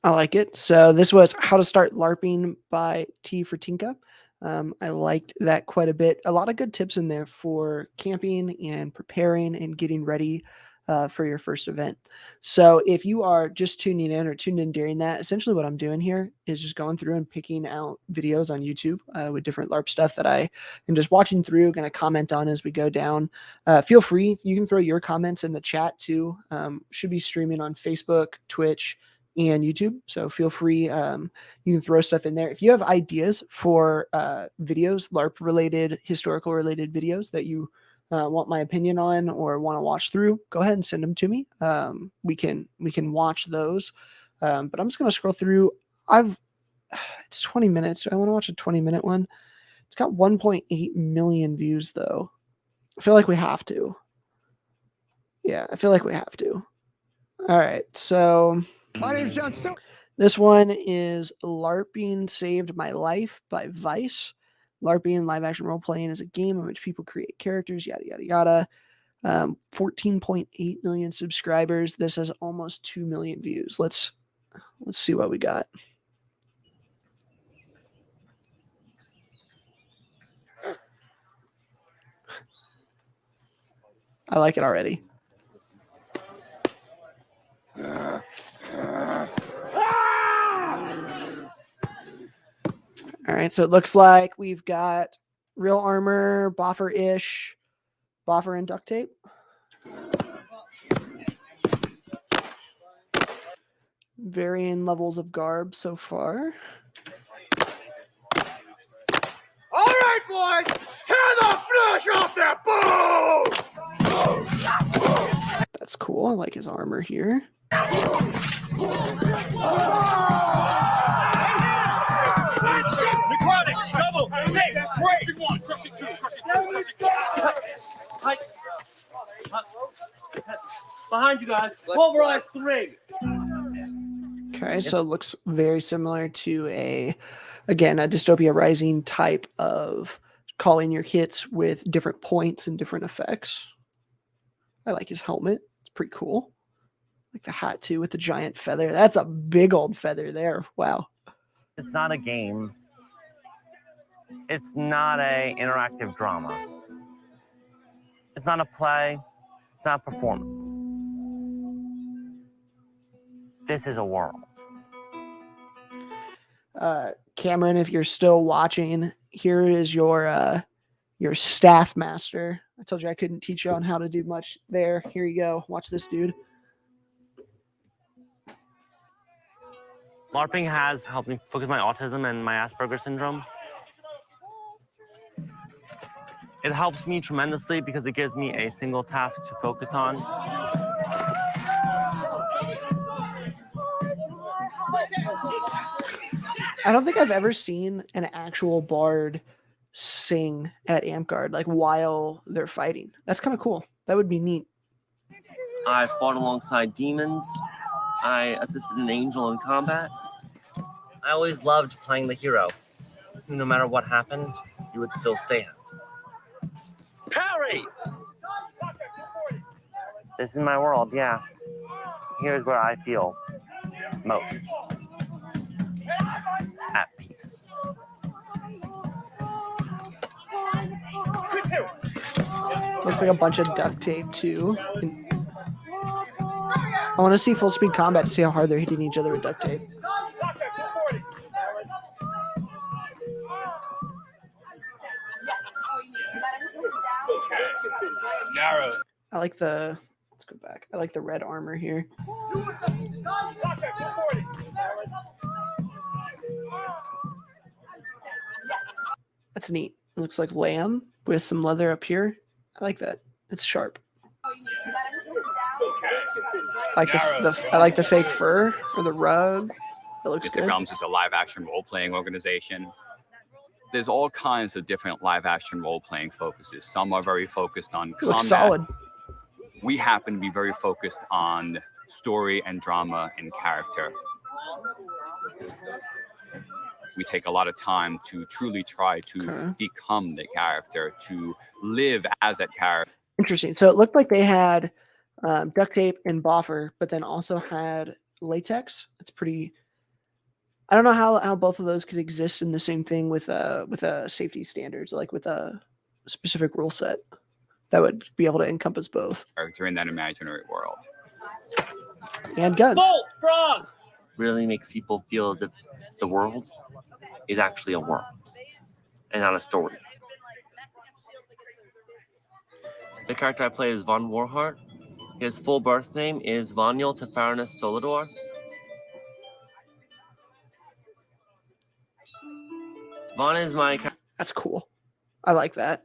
I like it. So this was How to Start Larping by T for Tinka. I liked that quite a bit. A lot of good tips in there for camping and preparing and getting ready for your first event. So if you are just tuning in or tuned in during that, essentially what I'm doing here is just going through and picking out videos on YouTube with different LARP stuff that I am just watching through, going to comment on as we go down. Feel free. You can throw your comments in the chat too. Should be streaming on Facebook, Twitch, and YouTube. So feel free. You can throw stuff in there. If you have ideas for videos, LARP related, historical related videos that you want my opinion on or want to watch through, go ahead and send them to me. We can watch those. But I'm just going to scroll through. It's 20 minutes. So I want to watch a 20-minute one. It's got 1.8 million views though. I feel like we have to. Yeah, I feel like we have to. All right. So My name's John Stewart. this one is LARPing Saved My Life by Vice. LARPing, live action role playing, is a game in which people create characters, yada, yada, yada. 14.8 million subscribers. This has almost 2 million views. Let's see what we got. I like it already. All right, so it looks like we've got real armor, Boffer-ish, Boffer and duct tape. Varying levels of garb so far. All right, boys, tear the flesh off that bone! That's cool. I like his armor here. Necrotic, double, save, break. One, crushing two, crushing two, crushing two. Behind you guys, pulverize 3. Okay, so it looks very similar to again, a Dystopia Rising type of calling your hits with different points and different effects. I like his helmet. It's pretty cool. I like the hat too with the giant feather. That's a big old feather there. Wow. It's not a game. It's not a interactive drama. It's not a play. It's not a performance. This is a world. Cameron, if you're still watching, here is your staff master. I told you I couldn't teach you on how to do much there. Here you go. Watch this, dude. LARPing has helped me focus my autism and my Asperger's syndrome. It helps me tremendously because it gives me a single task to focus on. I don't think I've ever seen an actual bard sing at Amtgard, like while they're fighting. That's kind of cool. That would be neat. I fought alongside demons. I assisted an angel in combat. I always loved playing the hero. No matter what happened, you would still stand. Parry! This is my world, yeah. Here's where I feel most at peace. Looks like a bunch of duct tape too. I want to see full speed combat to see how hard they're hitting each other with duct tape. Narrow. I like the, let's go back. I like the red armor here. That's neat. It looks like lamb with some leather up here. I like that. It's sharp. I like the fake fur or the rug. It looks Mystic good. Realms is a live-action role-playing organization. There's all kinds of different live-action role-playing focuses. Some are very focused on combat. Looks solid. We happen to be very focused on story and drama and character. We take a lot of time to truly try to become the character, to live as that character. Interesting. So it looked like they had duct tape and boffer, but then also had latex. It's pretty. I don't know how both of those could exist in the same thing with safety standards, like with a specific rule set that would be able to encompass both. Character in that imaginary world. And guns. Bolt, frog. Really makes people feel as if the world is actually a world and not a story. The character I play is Von Warhart. His full birth name is Voniel Tefarinus Solidor. Von is my... That's cool. I like that.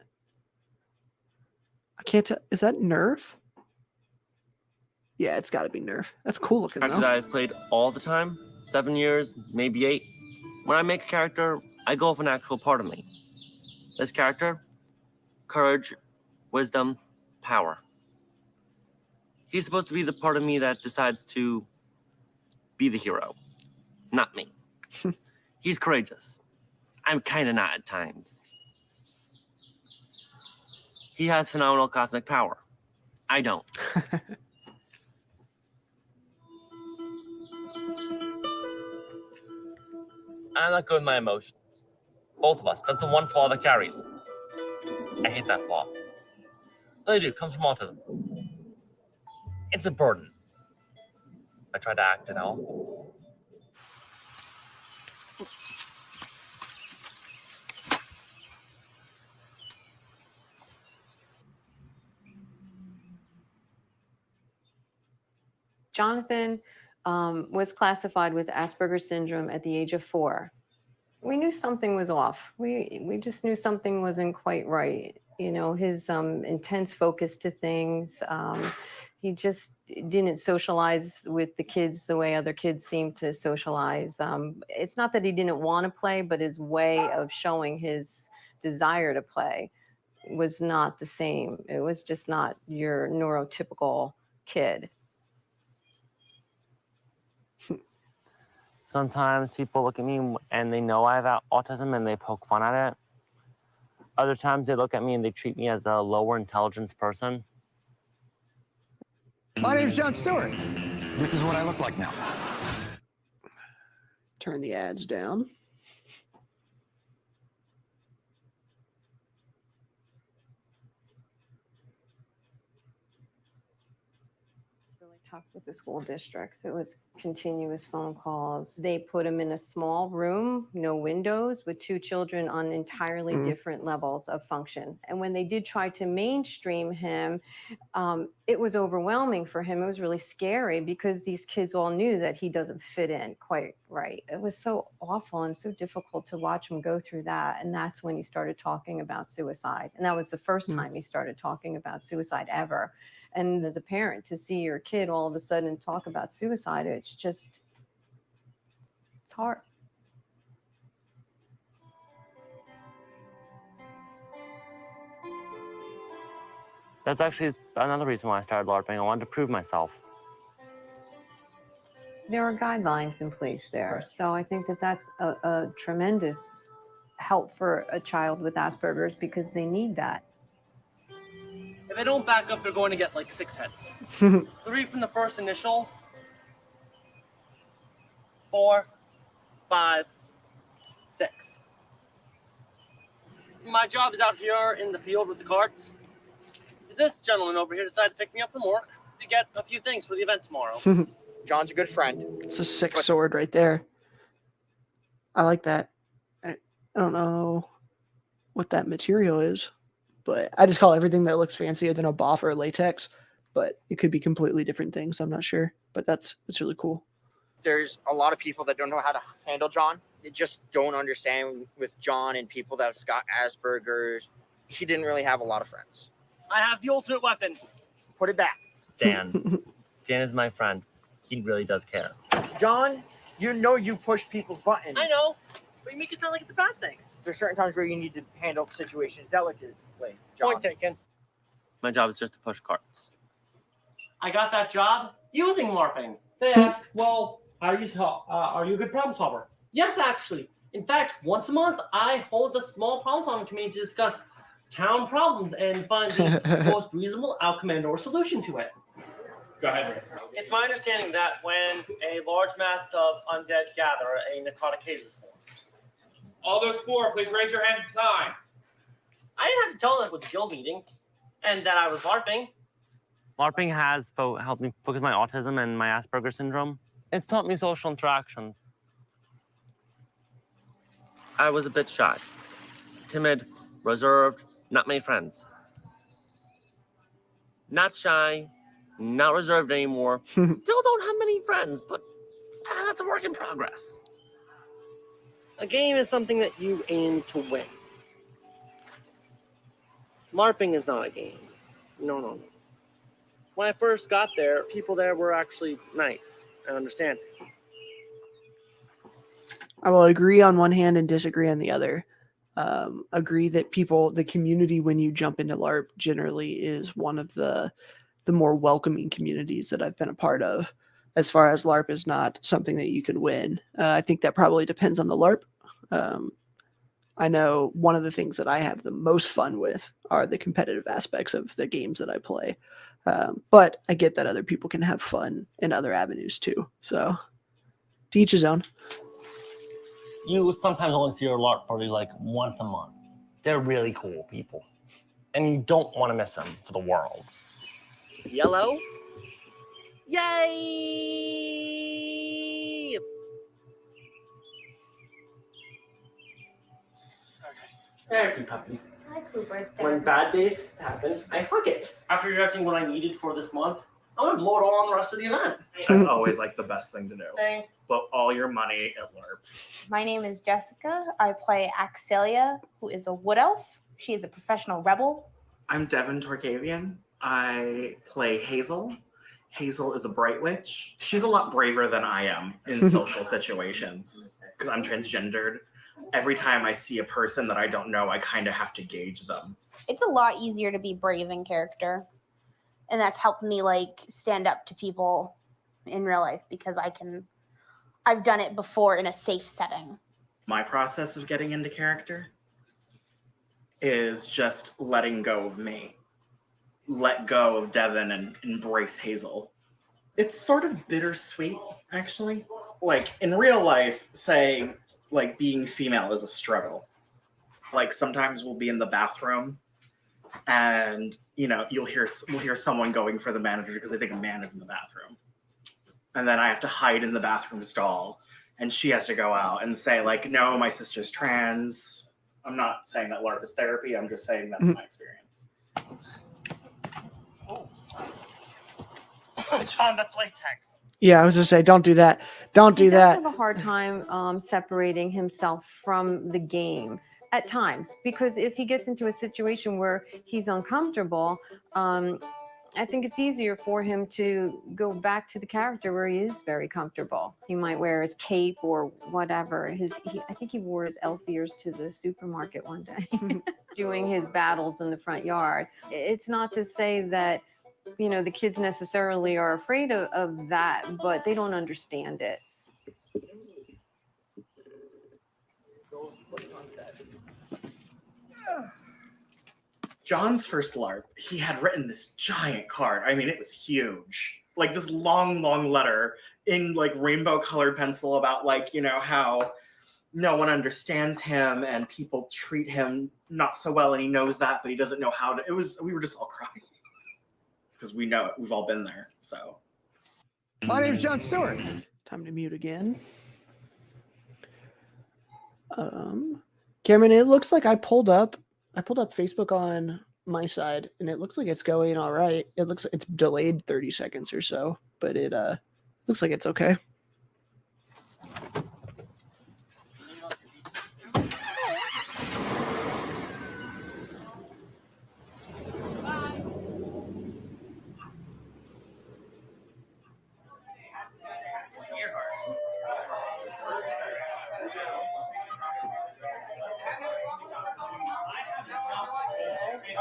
I can't tell. Is that Nerf? Yeah, it's got to be Nerf. That's cool looking, Character though. that I've played all the time, 7 years, maybe 8. When I make a character, I go with an actual part of me. This character, courage, wisdom, power. He's supposed to be the part of me that decides to be the hero, not me. He's courageous. I'm kind of not at times. He has phenomenal cosmic power. I don't. I'm not good with my emotions. Both of us. That's the one flaw that carries. I hate that flaw. Really do. It comes from autism. It's a burden. I try to act it out. Jonathan was classified with Asperger's syndrome at the age of 4. We knew something was off. We just knew something wasn't quite right. You know, his intense focus to things. He just didn't socialize with the kids the way other kids seem to socialize. It's not that he didn't want to play, but his way of showing his desire to play was not the same. It was just not your neurotypical kid. Sometimes people look at me and they know I have autism and they poke fun at it. Other times they look at me and they treat me as a lower intelligence person. My name's John Stewart. This is what I look like now. Turn the ads down. Tough with the school districts. It was continuous phone calls. They put him in a small room, no windows, with 2 children on entirely different levels of function. And when they did try to mainstream him, it was overwhelming for him. It was really scary because these kids all knew that he doesn't fit in quite right. It was so awful and so difficult to watch him go through that. And that's when he started talking about suicide. And that was the first time he started talking about suicide ever. And as a parent, to see your kid all of a sudden talk about suicide, it's hard. That's actually another reason why I started LARPing. I wanted to prove myself. There are guidelines in place there. Right. So I think that that's a tremendous help for a child with Asperger's because they need that. If they don't back up, they're going to get like 6 heads. 3 from the first initial. 4, 5, 6. My job is out here in the field with the carts. Is this gentleman over here decided to pick me up from work to get a few things for the event tomorrow? John's a good friend. It's a sick sword right there. I like that. I don't know what that material is, but I just call everything that looks fancier than a Boffer latex, but it could be completely different things. I'm not sure, but that's really cool. there's a lot of people that don't know how to handle John. They just don't understand with John and people that have got Asperger's. He didn't really have a lot of friends. I have the ultimate weapon. Put it back. Dan. Dan is my friend. He really does care. John, you know you push people's buttons. I know, but you make it sound like it's a bad thing. There's certain times where you need to handle situations delicately, John. Point taken. My job is just to push carts. I got that job using LARPing. They ask, well, are you a good problem solver? Yes, actually. In fact, once a month, I hold a small problem solving committee to discuss town problems and find the most reasonable outcome and or solution to it. Go ahead, Rick. It's my understanding that when a large mass of undead gather, a necrotic haze is formed. All those four, please raise your hand at time. I didn't have to tell them it was a guild meeting and that I was LARPing. LARPing has helped me focus my autism and my Asperger's syndrome. It's taught me social interactions. I was a bit shy, timid, reserved, not many friends. Not shy, not reserved anymore. Still don't have many friends, but that's a work in progress. A game is something that you aim to win. LARPing is not a game. No. When I first got there, people there were actually nice and understanding. I will agree on one hand and disagree on the other. Agree that the community when you jump into LARP generally is one of the more welcoming communities that I've been a part of. As far as LARP is not something that you can win. I think that probably depends on the LARP. I know one of the things that I have the most fun with are the competitive aspects of the games that I play. But I get that other people can have fun in other avenues too. So to each his own. You sometimes only see your LARP parties like once a month. They're really cool people. And you don't want to miss them for the world. Yellow? Yay! There, you puppy. Hi, Cooper. When bad days happen, I hug it. After everything what I needed for this month, I'm gonna blow it all on the rest of the event. That's always like the best thing to do. Thanks. Blow all your money at LARP. My name is Jessica. I play Axelia, who is a wood elf. She is a professional rebel. I'm Devin Torkavian. I play Hazel. Hazel is a bright witch. She's a lot braver than I am in social situations because I'm transgendered. Every time I see a person that I don't know, I kind of have to gauge them. It's a lot easier to be brave in character. And that's helped me stand up to people in real life because I've done it before in a safe setting. My process of getting into character is just letting go of me. Let go of Devin and embrace Hazel. It's sort of bittersweet, actually. In real life, say, being female is a struggle. Sometimes we'll be in the bathroom and, we'll hear someone going for the manager because they think a man is in the bathroom. And then I have to hide in the bathroom stall and she has to go out and say, no, my sister's trans. I'm not saying that LARP is therapy. I'm just saying that's my experience. John, that's latex. Yeah, I was going to say, don't do that. Don't do He does that. have a hard time separating himself from the game at times, because if he gets into a situation where he's uncomfortable, I think it's easier for him to go back to the character where he is very comfortable. He might wear his cape or whatever. I think he wore his elf ears to the supermarket one day, doing his battles in the front yard. It's not to say that the kids necessarily are afraid of that, but they don't understand it. John's first LARP, he had written this giant card. I mean, it was huge. This long letter in rainbow colored pencil about how no one understands him and people treat him not so well, and he knows that, but he doesn't know how to. We were just all crying. Because we know it. We've all been there. So, my name's John Stewart. Time to mute again. Cameron, it looks like I pulled up Facebook on my side, and it looks like it's going all right. It looks it's delayed 30 seconds or so, but it looks like it's okay.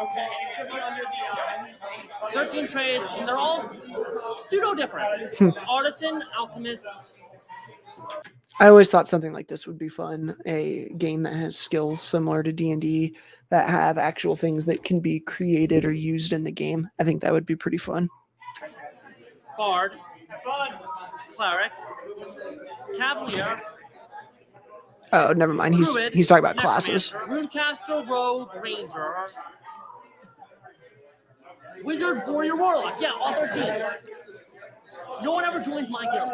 Okay, it should be under the 13 trades, and they're all pseudo different. Artisan, alchemist. I always thought something like this would be fun. A game that has skills similar to D&D that have actual things that can be created or used in the game. I think that would be pretty fun. Bard, cleric, cavalier, Oh, never mind. Druid, He's talking about classes. runecaster, rogue, ranger, wizard, warrior, warlock. Yeah, all 13. No one ever joins my guild.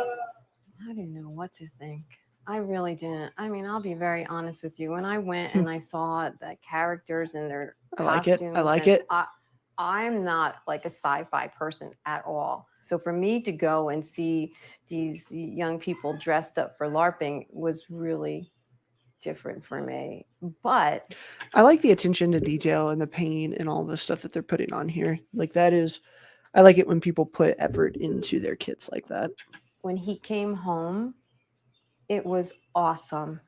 I didn't know what to think. I really didn't. I mean, I'll be very honest with you. When I went and I saw the characters and their I like it. I like costumes, it. I'm not like a sci-fi person at all. So for me to go and see these young people dressed up for LARPing was really different for me. But I like the attention to detail and the paint and all the stuff that they're putting on here. Like that is, I like it when people put effort into their kits like that. when he came home, it was awesome.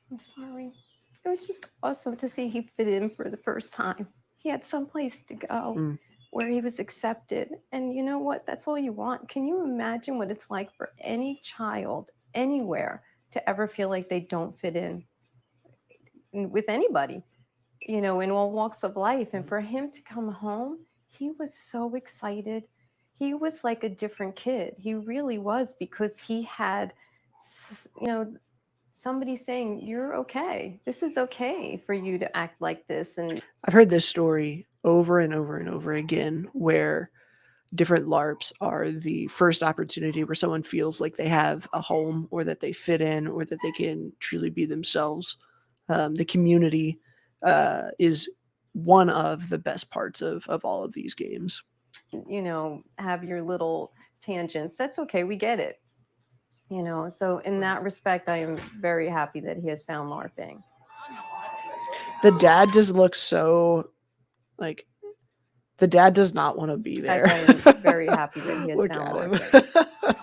I'm sorry. It was just awesome to see he fit in for the first time. He had someplace to go where he was accepted. And you know what? That's all you want. Can you imagine what it's like for any child anywhere to ever feel like they don't fit in with anybody, you know, in all walks of life? And for him to come home, he was so excited. He was like a different kid. He really was, because he had, you know, somebody saying, you're okay. This is okay for you to act like this. And I've heard this story over and over and over again where different LARPs are the first opportunity where someone feels like they have a home or that they fit in or that they can truly be themselves. The community is one of the best parts of all of these games. you know, have your little tangents. That's okay. We get it. You know, so in that respect, I am very happy that he has found LARPing. The dad just looks so like the dad does not want to be there. I am very happy that he has Look found at him. LARPing.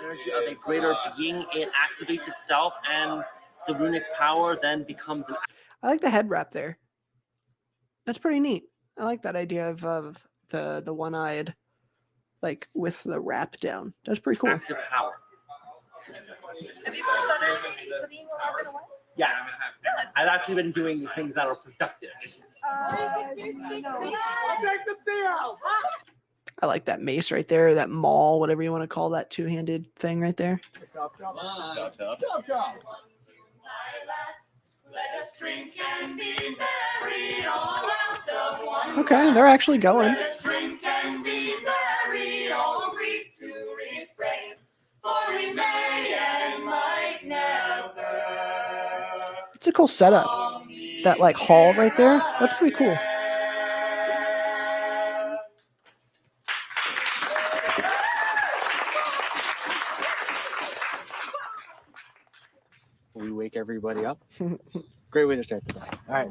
Energy of a greater being, it activates itself, and the runic power then becomes an. I like the head wrap there. That's pretty neat. I like that idea of the one-eyed, like with the wrap down. That's pretty cool. Active power. Have you studied LARPing away? Yes. I've actually been doing things that are productive. I'll take the seal. I like that mace right there, that maul, whatever you want to call that two-handed thing right there. Okay, they're actually going. It's a cool setup. That like hall right there, that's pretty cool. We wake everybody up. Great way to start the day. All right.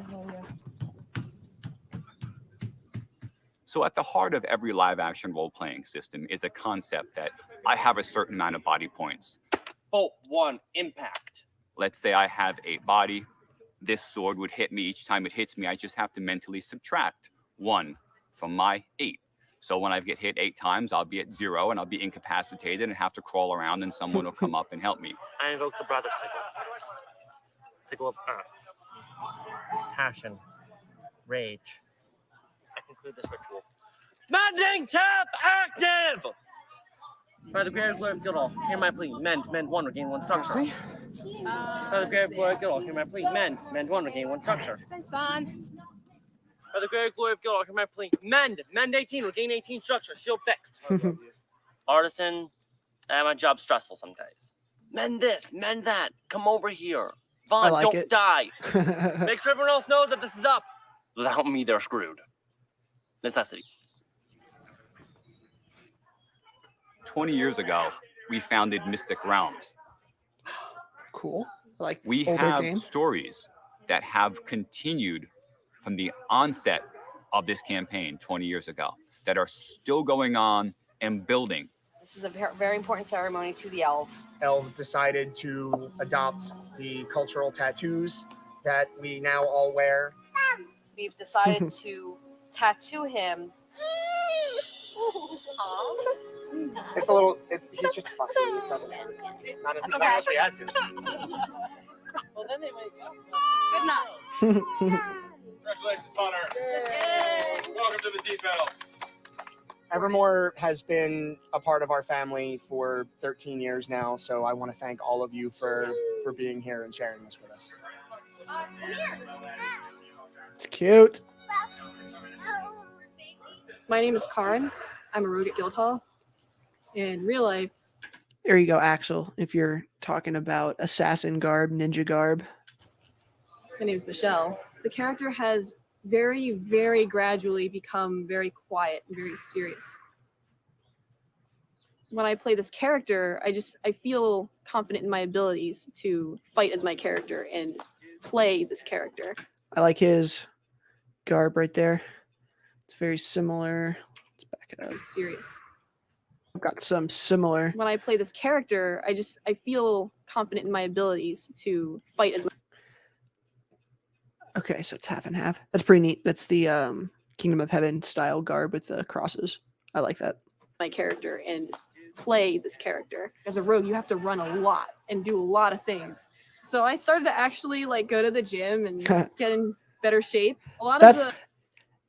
So at the heart of every live action role-playing system is a concept that I have a certain amount of body points. Bolt 1, impact. Let's say I have 8 body. This sword would hit me each time it hits me. I just have to mentally subtract 1 from my 8. So when I get hit 8 times, I'll be at 0 and I'll be incapacitated and have to crawl around, and someone will come up and help me. I invoke the brother sickle. Sickle of earth. Passion. Rage. I conclude this ritual. Mending tap active! By the greater glory of Guildhall, hear my plea. Mend 1, regain 1 structure. By the greater glory of Guildhall, hear my plea. Mend 1, regain 1 structure. Thanks, son. For the greater glory of Guild, I command plea. Mend 18, regain 18 structure, shield fixed. Artisan, my job's stressful some days. Mend this, mend that. Come over here. Vaughn, like don't it. die. Make sure everyone else knows that this is up. Without me, they're screwed. Necessity. 20 years ago, we founded Mystic Realms. Cool. Like we older have game. stories that have continued from the onset of this campaign 20 years ago that are still going on and building. This is a very important ceremony to the elves. Elves decided to adopt the cultural tattoos that we now all wear. We've decided to tattoo him. It's a little, he's just fussy. It doesn't not unless we had to. Well, then they might go. Good enough. Congratulations, Hunter. Welcome to the Deep Elves. Evermore has been a part of our family for 13 years now, so I want to thank all of you for being here and sharing this with us. It's cute. My name is Karin. I'm a rogue at Guildhall. In real life, There you go, Axel. If you're talking about assassin garb, ninja garb. my name is Michelle. The character has very, very gradually become very quiet and very serious. When I play this character, I feel confident in my abilities to fight as my character and play this character. I like his garb right there. It's very similar. Let's back it up. It's serious. I've got some similar. When I play this character, I feel confident in my abilities to fight as my Okay, so it's half and half. That's pretty neat. That's the Kingdom of Heaven style garb with the crosses. I like that. my character and play this character. As a rogue, you have to run a lot and do a lot of things. So I started to actually like go to the gym and get in better shape. A lot of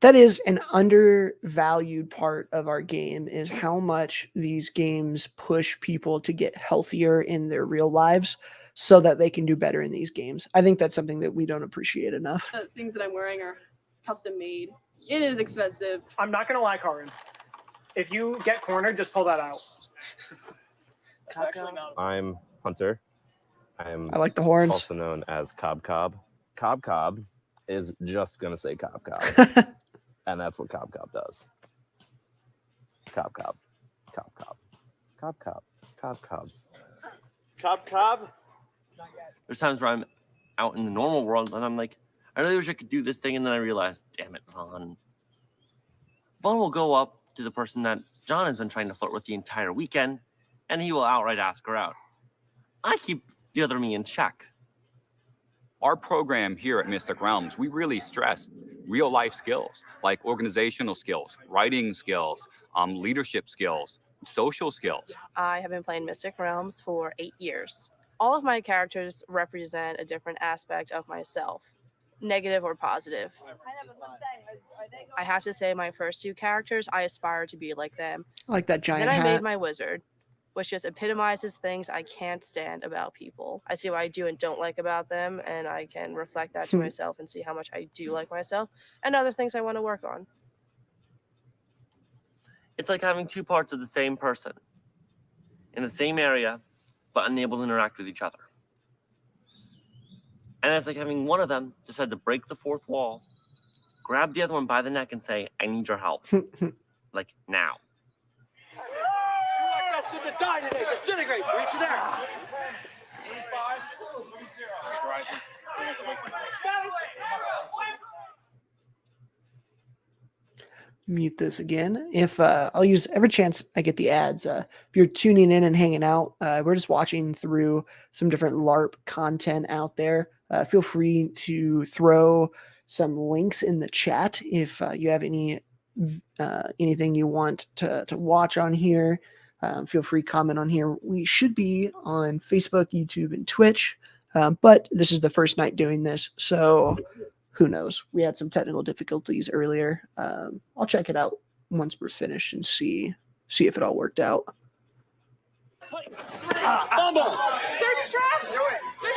That is an undervalued part of our game is how much these games push people to get healthier in their real lives so that they can do better in these games. I think that's something that we don't appreciate enough. the things that I'm wearing are custom made. It is expensive. I'm not going to lie, Karin. If you get cornered, just pull that out. It's actually not. I'm Hunter. I like the horns. Also known as Cob Cob. Cob Cob is just going to say Cob Cob. And that's what Cob Cob does. Cob Cob. Cob Cob. Cob Cob. Cob Cob. Cob Cob. There's times where I'm out in the normal world and I'm like, I really wish I could do this thing, and then I realize, damn it, Vaughn. Vaughn will go up to the person that John has been trying to flirt with the entire weekend, and he will outright ask her out. I keep the other me in check. Our program here at Mystic Realms, we really stress real life skills like organizational skills, writing skills, leadership skills, social skills. I have been playing Mystic Realms for 8 years. All of my characters represent a different aspect of myself, negative or positive. I have to say my first two characters, I aspire to be like them. I like that giant Then I hat. made my wizard, which just epitomizes things I can't stand about people. I see what I do and don't like about them, and I can reflect that to myself and see how much I do like myself and other things I want to work on. It's like having two parts of the same person in the same area, but unable to interact with each other. And it's like having one of them decide to break the fourth wall, grab the other one by the neck and say, I need your help. Like now. You like us to die today. Disintegrate. Reach in there. Mute this again. If I'll use every chance I get the ads. If you're tuning in and hanging out, we're just watching through some different LARP content out there. Feel free to throw some links in the chat if you have anything you want to watch on here. Feel free to comment on here. We should be on Facebook, YouTube, and Twitch, but this is the first night doing this, so who knows? We had some technical difficulties earlier. I'll check it out once we're finished and see if it all worked out. Fumble. They're strapped. They're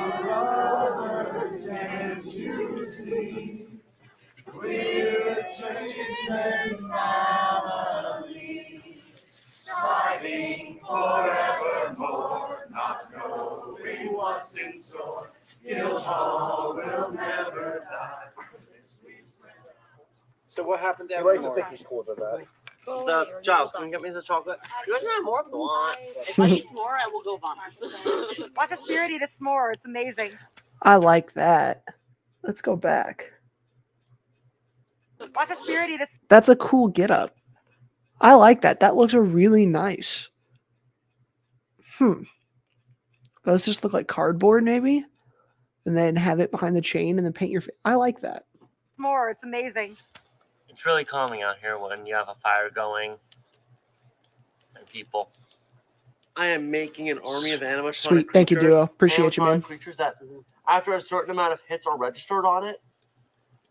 strapped. stand to see. We're a tradesman family, striving forevermore, not knowing what's in store. Guildhall will never die. So what happened to He likes to Evermore? think he's cooler than that. Giles, can you get me the chocolate? You guys want more? Go on. If I eat more, I will go vomit. Watch a spirit eat a s'more. It's amazing. I like that. Let's go back. Watch a spirit eat a. That's a cool get up. I like that. That looks really nice. Does this look like cardboard maybe? And then have it behind the chain and then paint your face. I like that. S'more. It's amazing. It's really calming out here when you have a fire going and people. I am making an army of animatronic Sweet. Thank you, Duo. Appreciate you, man. Creatures that, after a certain amount of hits are registered on it,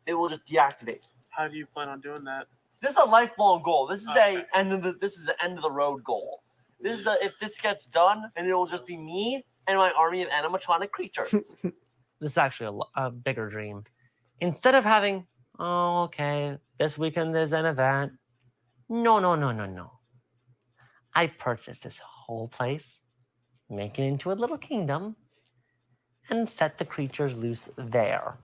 it will just deactivate. How do you plan on doing that? This is a lifelong goal. This is the end of the road goal. This is if this gets done, then it will just be me and my army of animatronic creatures. This is actually a bigger dream. Instead of having, oh, okay, this weekend there's an event. No. I purchased this whole place, make it into a little kingdom, and set the creatures loose there.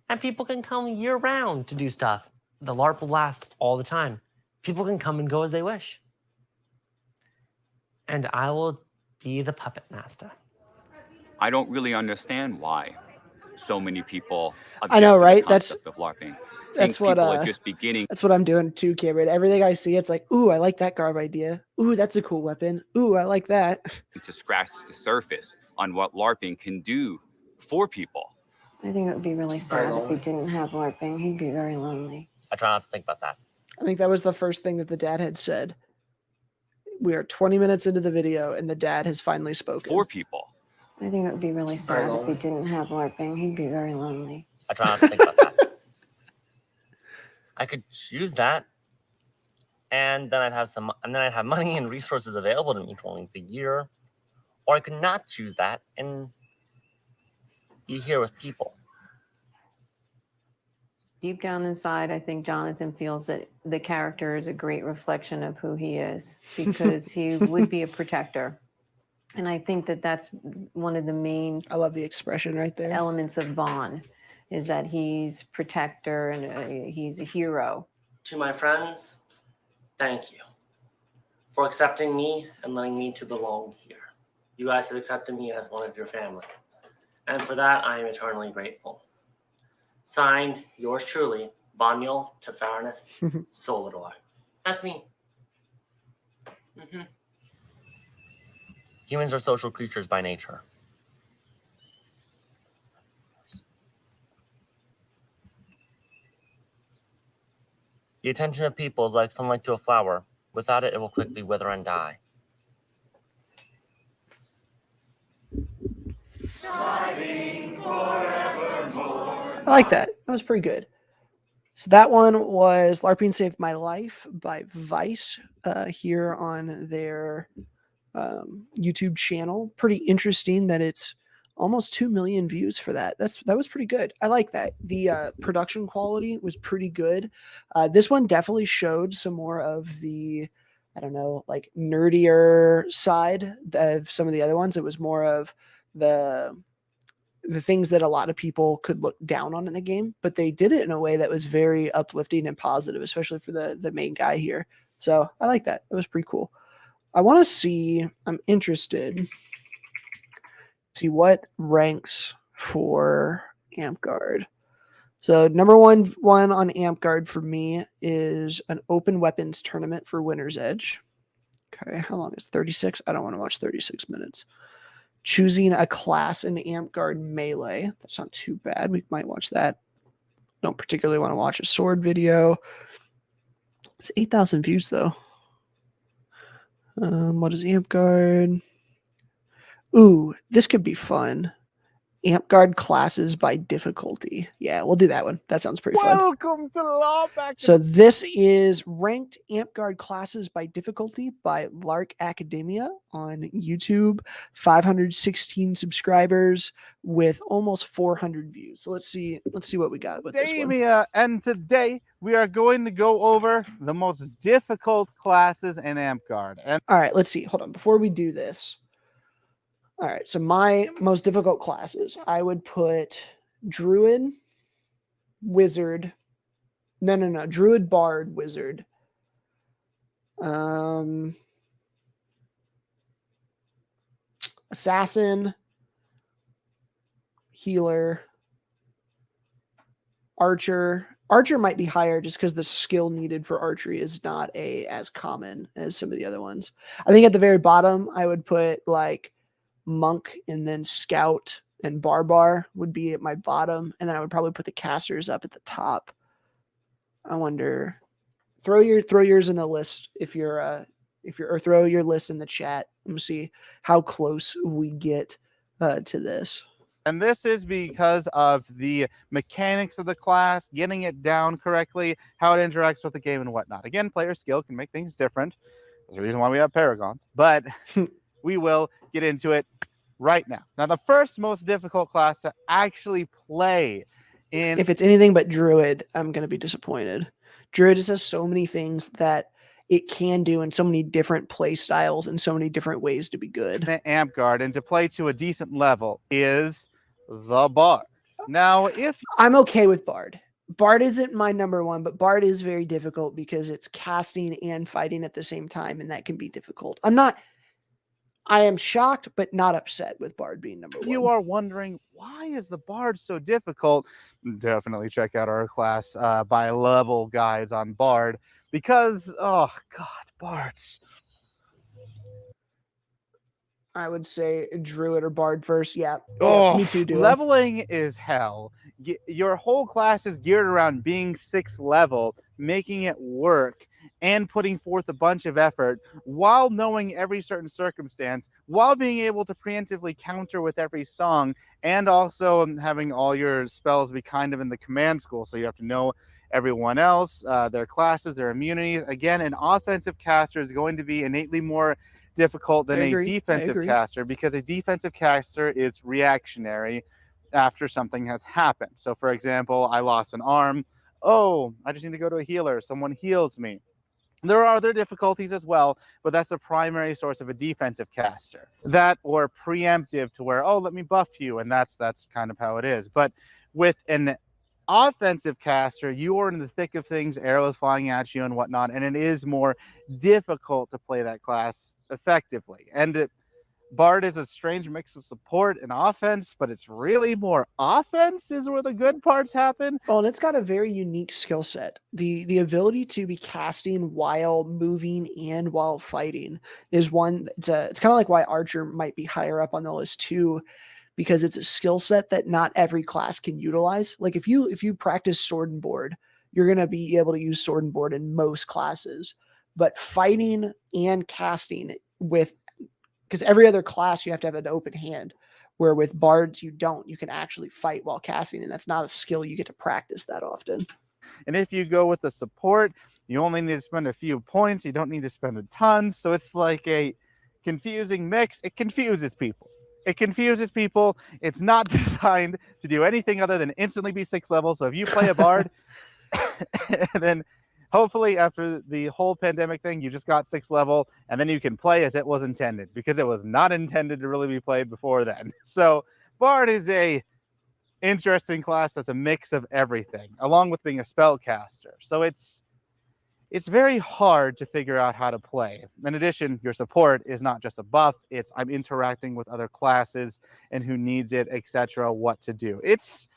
And people can come year-round to do stuff. The LARP will last all the time. People can come and go as they wish. And I will be the puppet master. I don't really understand why so many people I know, object to the right? That's concept of LARPing. that's Think what people are just beginning. That's what I'm doing too, Cameron. Everything I see, it's like, ooh, I like that garb idea. Ooh, that's a cool weapon. Ooh, I like that. To scratch the surface on what LARPing can do for people. I think it would be really sad if he didn't have LARPing. He'd be very lonely. I try not to think about that. I think that was the first thing that the dad had said. We are 20 minutes into the video, and the dad has finally spoken. For people. I think it would be really sad if he didn't have LARPing. He'd be very lonely. I try not to think about that. I could choose that, and then I'd have money and resources available to me for only the year, or I could not choose that and be here with people. Deep down inside, I think Jonathan feels that the character is a great reflection of who he is because he would be a protector. And I think that that's one of the main I love the expression right there. Elements of Vaughn is that he's protector and he's a hero. To my friends, thank you for accepting me and letting me to belong here. You guys have accepted me as one of your family. And for that, I am eternally grateful. Signed, yours truly, Banyal Tefaranis Solidor. That's me. Humans are social creatures by nature. The attention of people is like sunlight to a flower. Without it, it will quickly wither and die. I like that. That was pretty good. So that one was LARPing Saved My Life by Vice here on their YouTube channel. Pretty interesting that it's almost 2 million views for that. That was pretty good. I like that. The production quality was pretty good. This one definitely showed some more of the, I don't know, like nerdier side of some of the other ones. It was more of the things that a lot of people could look down on in the game, but they did it in a way that was very uplifting and positive, especially for the main guy here. So I like that. It was pretty cool. I want to see, I'm interested, see what ranks for Amp-Guard. So number one on Amp-Guard for me is an open weapons tournament for Winner's Edge. Okay, how long is 36? I don't want to watch 36 minutes. Choosing a class in Amp-Guard Melee. That's not too bad. We might watch that. Don't particularly want to watch a sword video. It's 8,000 views though. What is Amp-Guard? Ooh, this could be fun. Amp Guard classes by difficulty. Yeah, we'll do that one. That sounds pretty fun. Welcome to Larp. So this is ranked Amp Guard classes by difficulty by Lark Academia on YouTube. 516 subscribers with almost 400 views. So let's see what we got with this one. Damia, and today we are going to go over the most difficult classes in Amp Guard. And All right, let's see. Hold on. Before we do this. All right, so my most difficult classes, I would put Druid, Wizard. No. Druid, Bard, Wizard. Assassin, Healer, Archer. Archer might be higher just because the skill needed for archery is not as common as some of the other ones. I think at the very bottom, I would put like Monk, and then Scout and Barbar would be at my bottom, and then I would probably put the casters up at the top. I wonder. Throw yours in the list if you're or throw your list in the chat. Let me see how close we get to this. And this is because of the mechanics of the class, getting it down correctly, how it interacts with the game and whatnot. Again, player skill can make things different. There's a reason why we have Paragons, but we will get into it right now. Now, the first most difficult class to actually play in... If it's anything but Druid, I'm going to be disappointed. Druid just has so many things that it can do in so many different play styles and so many different ways to be good. Amp Guard and to play to a decent level is the Bard. Now, if... I'm okay with Bard. Bard isn't my number one, but Bard is very difficult because it's casting and fighting at the same time, and that can be difficult. I am shocked, but not upset with Bard being number one. You are wondering, why is the Bard so difficult? Definitely check out our class by level guides on Bard, because, oh God, Bards. I would say Druid or Bard first. Yeah. Oh, me too, dude. Leveling is hell. Your whole class is geared around being 6th level, making it work, and putting forth a bunch of effort while knowing every certain circumstance, while being able to preemptively counter with every song, and also having all your spells be kind of in the command school. So you have to know everyone else, their classes, their immunities. Again, an offensive caster is going to be innately more difficult than a defensive caster, because a defensive caster is reactionary after something has happened. So for example, I lost an arm. Oh, I just need to go to a healer. Someone heals me. There are other difficulties as well, but that's the primary source of a defensive caster. That or preemptive, to where, oh, let me buff you, and that's kind of how it is. But with an offensive caster, you are in the thick of things, arrows flying at you and whatnot, and it is more difficult to play that class effectively. And Bard is a strange mix of support and offense, but it's really more offense is where the good parts happen. Well, and it's got a very unique skill set. The ability to be casting while moving and while fighting is one. It's kind of like why Archer might be higher up on the list too, because it's a skill set that not every class can utilize. Like if you practice sword and board, you're going to be able to use sword and board in most classes, but fighting and casting because every other class you have to have an open hand, where with bards you don't. You can actually fight while casting, and that's not a skill you get to practice that often. And if you go with the support, you only need to spend a few points. You don't need to spend a ton. So it's like a confusing mix. It confuses people. It's not designed to do anything other than instantly be 6th level. So if you play a bard, and then hopefully after the whole pandemic thing, you just got 6th level, and then you can play as it was intended, because it was not intended to really be played before then. So Bard is a interesting class that's a mix of everything, along with being a spellcaster. So it's very hard to figure out how to play. In addition, your support is not just a buff, it's I'm interacting with other classes and who needs it, etc., what to do. It's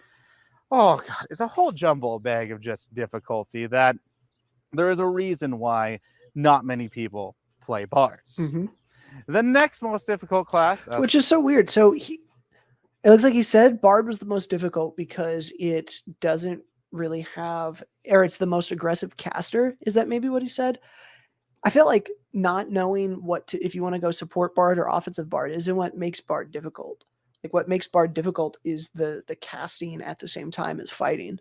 a whole jumble bag of just difficulty that there is a reason why not many people play bards. Mm-hmm. The next most difficult class... which is so weird. So it looks like he said Bard was the most difficult because it doesn't really have... or it's the most aggressive caster. Is that maybe what he said? I feel like not knowing if you want to go support Bard or offensive Bard isn't what makes Bard difficult. Like what makes Bard difficult is the casting at the same time as fighting.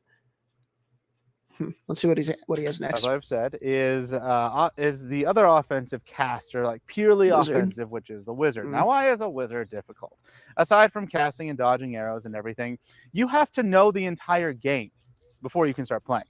Let's see what he has next. As I've said, is the other offensive caster, like purely Wizard. offensive, which is the wizard. Now, why is a wizard difficult? Aside from casting and dodging arrows and everything, you have to know the entire game before you can start playing.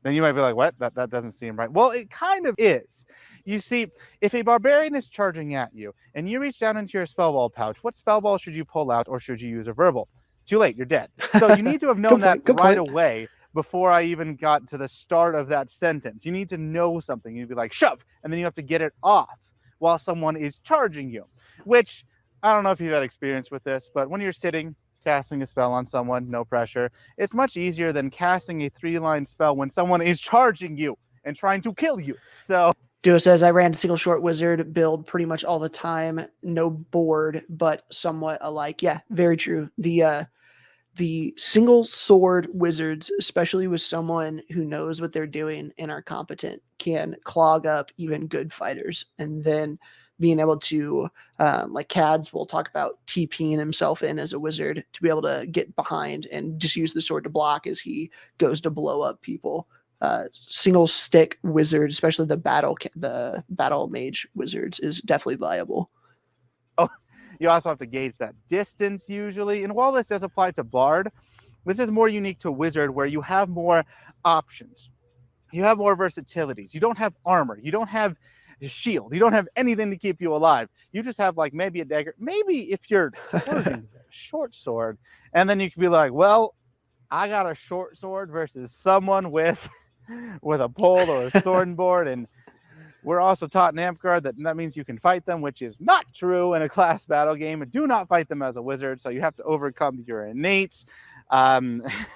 Then you might be like, what? That doesn't seem right. Well, it kind of is. You see, if a barbarian is charging at you and you reach down into your spell ball pouch, what spell ball should you pull out, or should you use a verbal? Too late, you're dead. So you need to have known that right away before I even got to the start of that sentence. You need to know something. You'd be like, shove, and then you have to get it off while someone is charging you, which I don't know if you've had experience with this, but when you're sitting casting a spell on someone, no pressure, it's much easier than casting a 3-line spell when someone is charging you and trying to kill you. So Duo says, I ran single short wizard build pretty much all the time. No board, but somewhat alike. Yeah, very true. The single sword wizards, especially with someone who knows what they're doing and are competent, can clog up even good fighters. And then being able to, like Cads will talk about TPing himself in as a wizard to be able to get behind and just use the sword to block as he goes to blow up people. Single stick wizard, especially the battle mage wizards, is definitely viable. Oh, you also have to gauge that distance usually. And while this does apply to Bard, this is more unique to Wizard, where you have more options. You have more versatilities. You don't have armor. You don't have a shield. You don't have anything to keep you alive. You just have like maybe a dagger. Maybe if you're forging a short sword, and then you can be like, well, I got a short sword versus someone with a pole or a sword board, and we're also taught in Amtgard that means you can fight them, which is not true in a class battle game. Do not fight them as a wizard, so you have to overcome your innate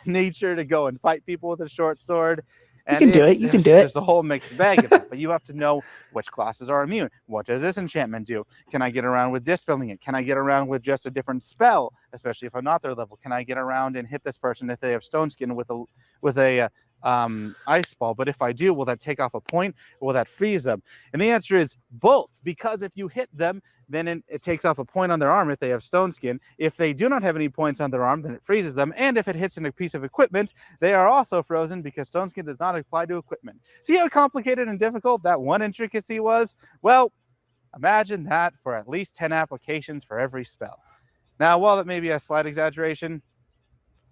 nature to go and fight people with a short sword. And you can do it. You can do it. There's a whole mixed bag of that, but you have to know which classes are immune. What does this enchantment do? Can I get around with dispelling it? Can I get around with just a different spell, especially if I'm not their level? Can I get around and hit this person if they have stone skin with a ice ball? But if I do, will that take off a point, or will that freeze them? And the answer is both, because if you hit them, then it takes off a point on their arm if they have stone skin. If they do not have any points on their arm, then it freezes them. And if it hits in a piece of equipment, they are also frozen, because stone skin does not apply to equipment. See how complicated and difficult that one intricacy was? Well, imagine that for at least 10 applications for every spell. Now, while that may be a slight exaggeration,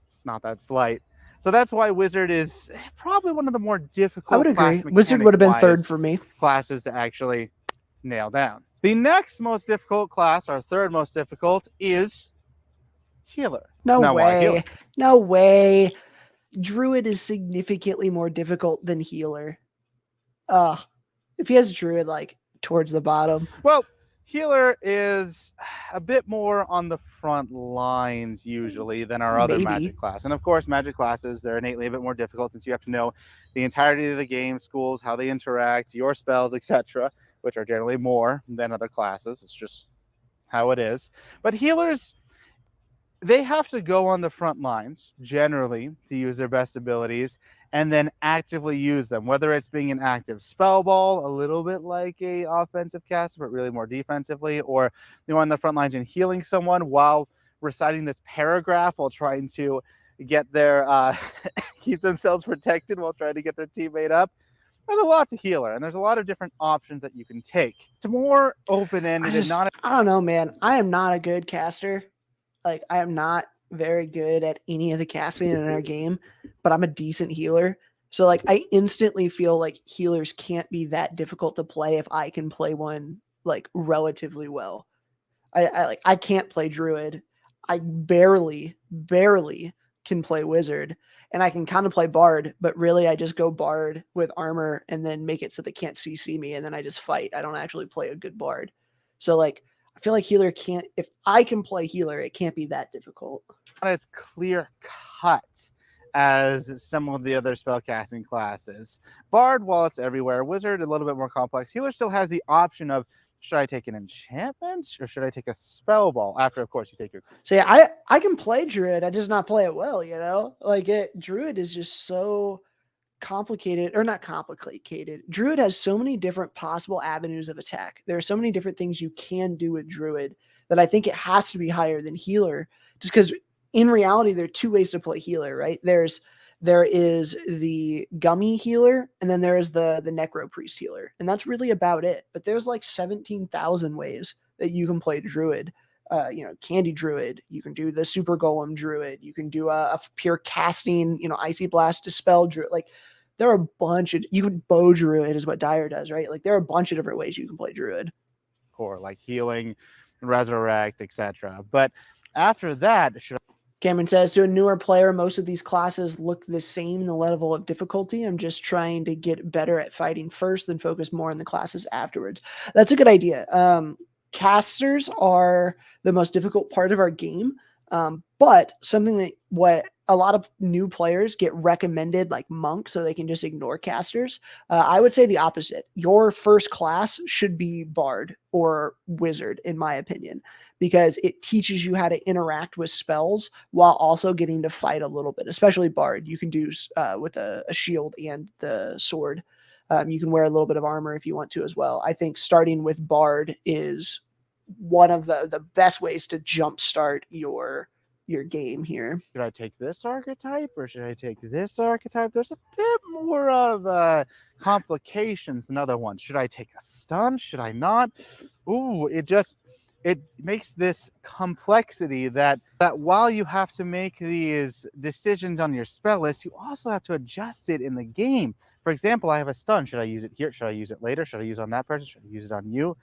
it's not that slight. So that's why Wizard is probably one of the more difficult. I would agree. Wizard would have been third for me. Classes to actually nail down. The next most difficult class, our third most difficult, is Healer. No now, why way. Healer? No way. Druid is significantly more difficult than Healer. If he has Druid like towards the bottom. Well, Healer is a bit more on the front lines usually than our other magic class. And of course, magic classes, they're innately a bit more difficult, since you have to know the entirety of the game, schools, how they interact, your spells, etc., which are generally more than other classes. It's just how it is. But healers, they have to go on the front lines generally to use their best abilities, and then actively use them, whether it's being an active spell ball, a little bit like a offensive caster, but really more defensively, or they're on the front lines and healing someone while reciting this paragraph while trying to get their keep themselves protected while trying to get their teammate up. There's a lot to Healer, and there's a lot of different options that you can take. It's more open-ended and not. I don't know, man. I am not a good caster. Like, I am not very good at any of the casting in our game, but I'm a decent healer. So like I instantly feel like healers can't be that difficult to play if I can play one like relatively well. I can't play Druid. I barely can play Wizard, and I can kind of play Bard, but really I just go Bard with armor and then make it so they can't CC me, and then I just fight. I don't actually play a good Bard. So like I feel like healer can't, if I can play healer, it can't be that difficult. Not as clear cut as some of the other spellcasting classes. Bard, while it's everywhere, Wizard a little bit more complex. Healer still has the option of, should I take an enchantment or should I take a spell ball? After, of course, you take your. See, I can play Druid, I just not play it well, you know? Like Druid is just so complicated, or not complicated. Druid has so many different possible avenues of attack. There are so many different things you can do with Druid that I think it has to be higher than healer, just because in reality there are two ways to play healer, right? There is the gummy healer, and then there is the necro priest healer, and that's really about it. But there's like 17,000 ways that you can play druid. Candy druid, you can do the super golem druid, you can do a pure casting, icy blast dispel druid. Like there are a bunch of, you can bow druid is what Dyer does, right? Like there are a bunch of different ways you can play druid. Or like healing, resurrect, etc. But after that, Cameron says, to a newer player, most of these classes look the same in the level of difficulty. I'm just trying to get better at fighting first, then focus more on the classes afterwards. That's a good idea. Casters are the most difficult part of our game, but something that what a lot of new players get recommended, like monk, so they can just ignore casters. I would say the opposite. Your first class should be bard or wizard, in my opinion, because it teaches you how to interact with spells while also getting to fight a little bit, especially bard. You can do with a shield and the sword. You can wear a little bit of armor if you want to as well. I think starting with bard is one of the best ways to jumpstart your game here. Should I take this archetype or should I take this archetype? There's a bit more of complications than other ones. Should I take a stun? Should I not? Ooh, it makes this complexity that while you have to make these decisions on your spell list, you also have to adjust it in the game. For example, I have a stun. Should I use it here? Should I use it later? Should I use it on that person? Should I use it on you?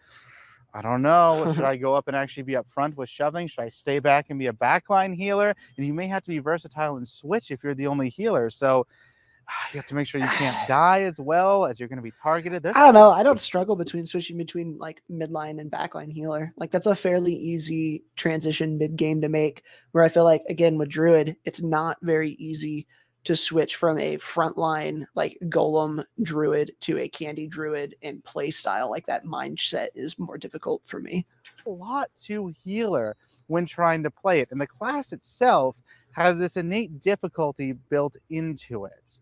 I don't know. Should I go up and actually be up front with shoving? Should I stay back and be a backline healer? And you may have to be versatile and switch if you're the only healer. So you have to make sure you can't die as well as you're going to be targeted. I don't know. I don't struggle switching between like midline and backline healer. Like that's a fairly easy transition mid game to make, where I feel like, again, with druid, it's not very easy to switch from a frontline like golem druid to a candy druid and play style. Like that mindset is more difficult for me. A lot to healer when trying to play it, and the class itself has this innate difficulty built into it.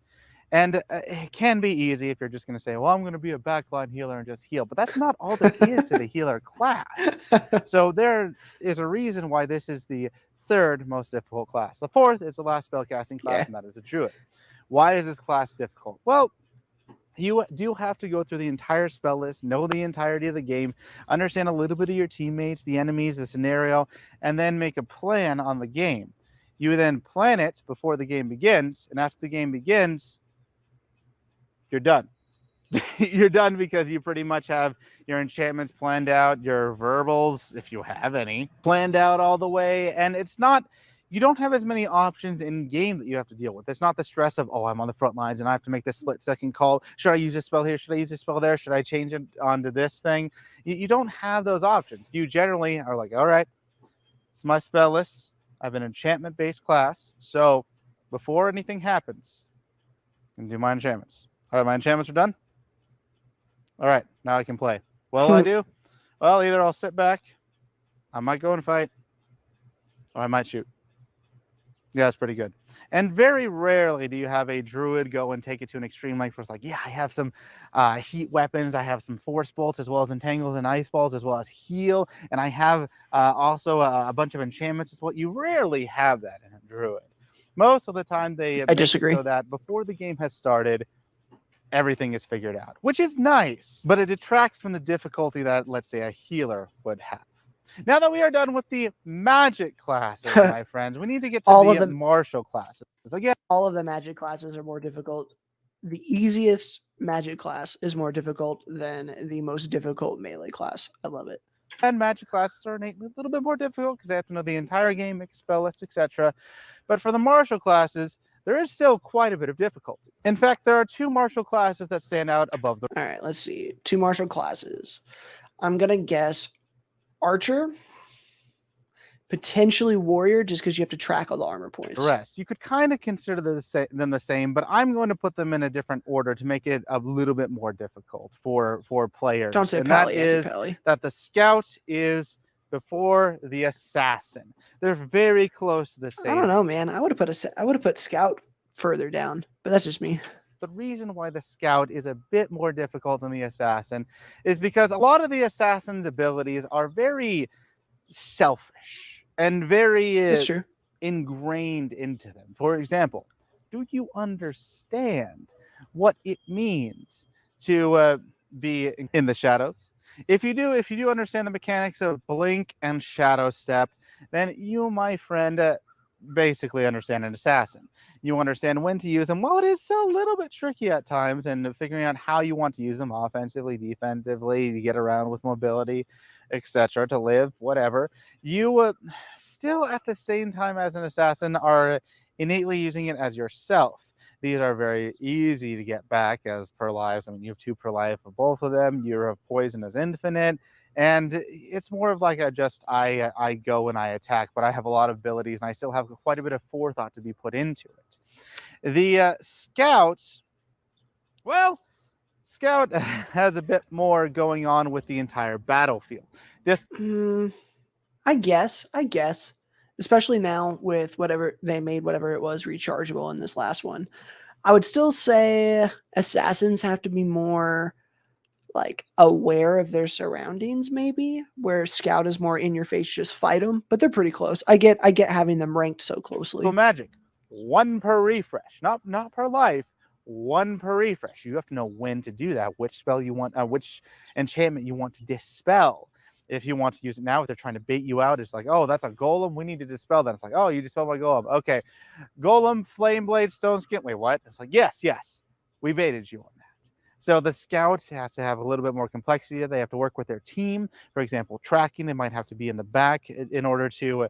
And it can be easy if you're just going to say, well, I'm going to be a backline healer and just heal. But that's not all there is to the healer class. So there is a reason why this is the third most difficult class. The fourth is the last spellcasting class, and that is a druid. Why is this class difficult? Well, you do have to go through the entire spell list, know the entirety of the game, understand a little bit of your teammates, the enemies, the scenario, and then make a plan on the game. You then plan it before the game begins, and after the game begins, you're done. You're done because you pretty much have your enchantments planned out, your verbals, if you have any, planned out all the way. And it's not, you don't have as many options in game that you have to deal with. It's not the stress of, oh, I'm on the front lines and I have to make this split second call. Should I use this spell here? Should I use this spell there? Should I change it onto this thing? You don't have those options. You generally are like, all right, it's my spell list. I have an enchantment based class. So before anything happens, I can do my enchantments. All right, my enchantments are done. All right, now I can play. What'll I do? Well, either I'll sit back, I might go and fight, or I might shoot. Yeah, that's pretty good. And very rarely do you have a druid go and take it to an extreme length where it's like, yeah, I have some heat weapons, I have some force bolts, as well as entangles and ice balls, as well as heal, and I have also a bunch of enchantments. It's what you rarely have that in a druid. Most of the time they I disagree. So that before the game has started, everything is figured out, which is nice, but it detracts from the difficulty that, let's say, a healer would have. Now that we are done with the magic classes, my friends, we need to get to All of the them- martial classes. Again, all of the magic classes are more difficult. The easiest magic class is more difficult than the most difficult melee class. I love it. and magic classes are innately a little bit more difficult because they have to know the entire game, make a spell list, etc. But for the martial classes, there is still quite a bit of difficulty. In fact, there are two martial classes that stand out above the. All right, let's see. Two martial classes. I'm going to guess archer, potentially warrior, just because you have to track all the armor points. Rest. You could kind of consider them the same, but I'm going to put them in a different order to make it a little bit more difficult for players. Don't say and pally, that is anti-pally. that the scout is before the assassin. They're very close to the same. I don't know, man. I would have put scout further down, but that's just me. The reason why the scout is a bit more difficult than the assassin is because a lot of the assassin's abilities are very selfish and very It's true. ingrained into them. For example, do you understand what it means to be in the shadows? If you do understand the mechanics of blink and shadow step, then you, my friend, basically understand an assassin. You understand when to use them. While it is still a little bit tricky at times, and figuring out how you want to use them offensively, defensively, to get around with mobility, etc., to live, whatever, you still at the same time as an assassin are innately using it as yourself. These are very easy to get back as per lives. I mean, you have 2 per life for both of them. Your poison is infinite. And it's more of like I go and I attack, but I have a lot of abilities and I still have quite a bit of forethought to be put into it. The scouts, well, Scout has a bit more going on with the entire battlefield. This, I guess, especially now with whatever they made, whatever it was, rechargeable in this last one. I would still say assassins have to be more like aware of their surroundings, maybe, where Scout is more in your face, just fight them, but they're pretty close. I get having them ranked so closely. magic, 1 per refresh, not per life, 1 per refresh. You have to know when to do that, which spell you want, which enchantment you want to dispel. If you want to use it now, if they're trying to bait you out, it's like, oh, that's a golem, we need to dispel that. It's like, oh, you dispelled my golem. Okay, golem, flame blade, stone skin. Wait, what? It's like, yes, we baited you on that. So the scout has to have a little bit more complexity. They have to work with their team. For example, tracking, they might have to be in the back in order to